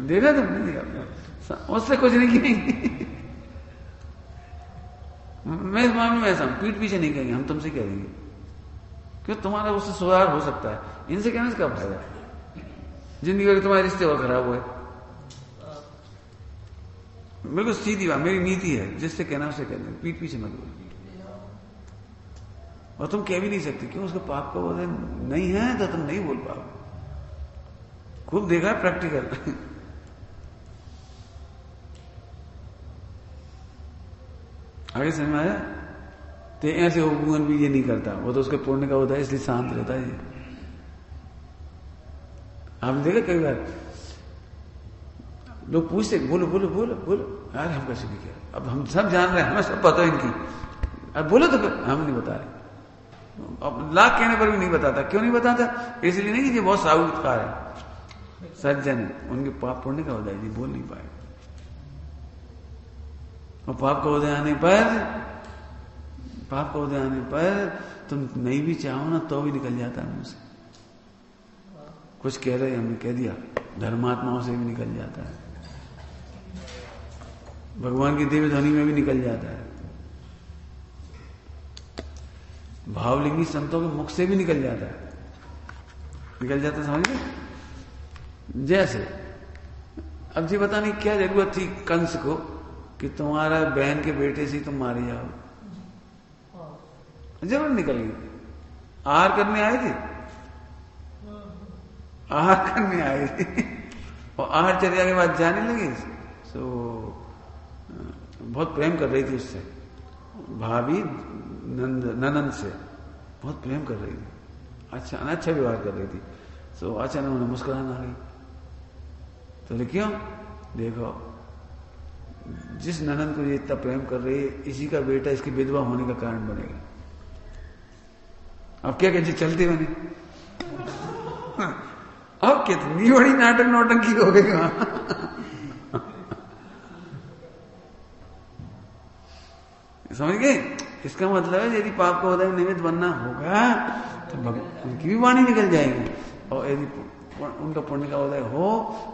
देखा तुमने? देखा, उससे कुछ नहीं किएंगे। मैं इस मामले में ऐसा हूं, पीठ पीछे नहीं कहेंगे, हम तुमसे कह देंगे, क्यों तुम्हारा उससे सुधार हो सकता है, इनसे कहने से क्या फायदा? जिंदगी भर तुम्हारे रिश्ते और खराब हुए। बिल्कुल सीधी बात, मेरी नीति है, जिससे कहना उसे कह देंगे, पीठ पीछे मत बोलो। और तुम कह भी नहीं सकते, क्यों? उसका पाप का वजह नहीं है तो तुम नहीं बोल पाओ। खूब देखा है प्रैक्टिकल। आगे समझ में आया? तो ऐसे उपगुण भी ये नहीं करता, वो तो उसके पुण्य का होता है इसलिए शांत रहता है। आपने देखा कई बार लोग पूछते बोलो बोलो बोलो बोलो, यार हम कैसे भी कह, अब हम सब जान रहे हैं, हमें सब पता है इनकी, अब बोलो तो हम नहीं बता रहे। अब लाख कहने पर भी नहीं बताता, क्यों नहीं बताता? इसलिए नहीं कि ये बहुत साहूकार है, सज्जन है, उनके पाप पुण्य का उदय बोल नहीं पाए। और पाप का उदय आने पर तुम नहीं भी चाहो ना तो भी निकल जाता है मुंह से। कुछ कह रहे हमने कह दिया, धर्मात्माओं से भी निकल जाता है, भगवान की दिव्य ध्वनि में भी निकल जाता है, भावलिंगी संतों के मुख से भी निकल जाता है, समझ गए? जैसे अब जी पता नहीं क्या जरूरत थी कंस को कि तुम्हारा बहन के बेटे से तुम मारे जाओ, जरूर निकल गई। आहार करने आए थे, आहार करने आए थे और आहार चर्या के बाद जाने लगे। तो बहुत प्रेम कर रही थी उससे, भाभी ननंद से बहुत प्रेम कर रही थी, अच्छा व्यवहार कर रही थी। तो अचानक उन्हें मुस्कुराना आ गई। तो क्यों? देखो जिस ननंद को ये इतना प्रेम कर रही है, इसी का बेटा इसकी विधवा होने का कारण बनेगा। अब क्या कहते चलते बने, अब कितनी बड़ी नाटक नौटंकी हो गई वहां। समझ गए? इसका मतलब है यदि पाप का उदय निमित्त बनना होगा तो उनकी भी वाणी निकल जाएगी, और यदि उनका पुण्य का उदय हो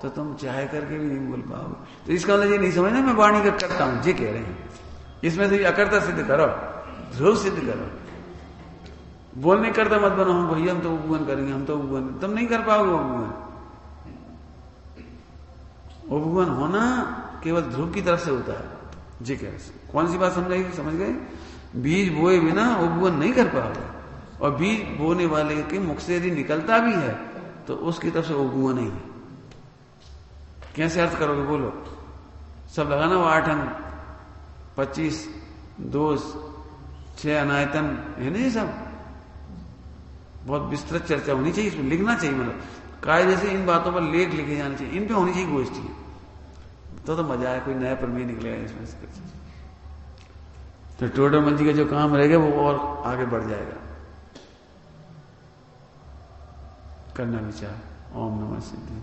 तो तुम चाहे करके भी नहीं बोल पाओगे। तो इसका मतलब ये नहीं समझना मैं वाणी करता हूं, ये कह रहे हैं। इसमें से अकर्ता सिद्ध करो, ध्रुव सिद्ध करो, बोलने करता मत बनो, हम भैया हम तो उपगुण करेंगे, हम तो उपगुण, तुम नहीं कर पाओगे उपगुण। उपगमन होना केवल ध्रुव की तरफ से होता है। जी कह कौन सी बात समझाई, समझ गए? बीज बोए बिना उपगमन नहीं कर पाओगे, और बीज बोने वाले के मुख से यदि निकलता भी है तो उसकी तरफ से उपगमन नहीं है। कैसे अर्थ करोगे बोलो? सब लगाना वो 8 अंग, 25 दोष, 6 अनायतन है ना, ये सब बहुत विस्तृत चर्चा होनी चाहिए, इसमें लिखना चाहिए। मतलब कायदे से इन बातों पर लेख लिखे जाने चाहिए, इन पे होनी चाहिए गोष्ठी। तो मजा आया, कोई नया प्रमेय निकलेगा इसमें से। तो टोडरमल जी का जो काम रहेगा वो और आगे बढ़ जाएगा। करना विचार। ओम नमः सिद्धि।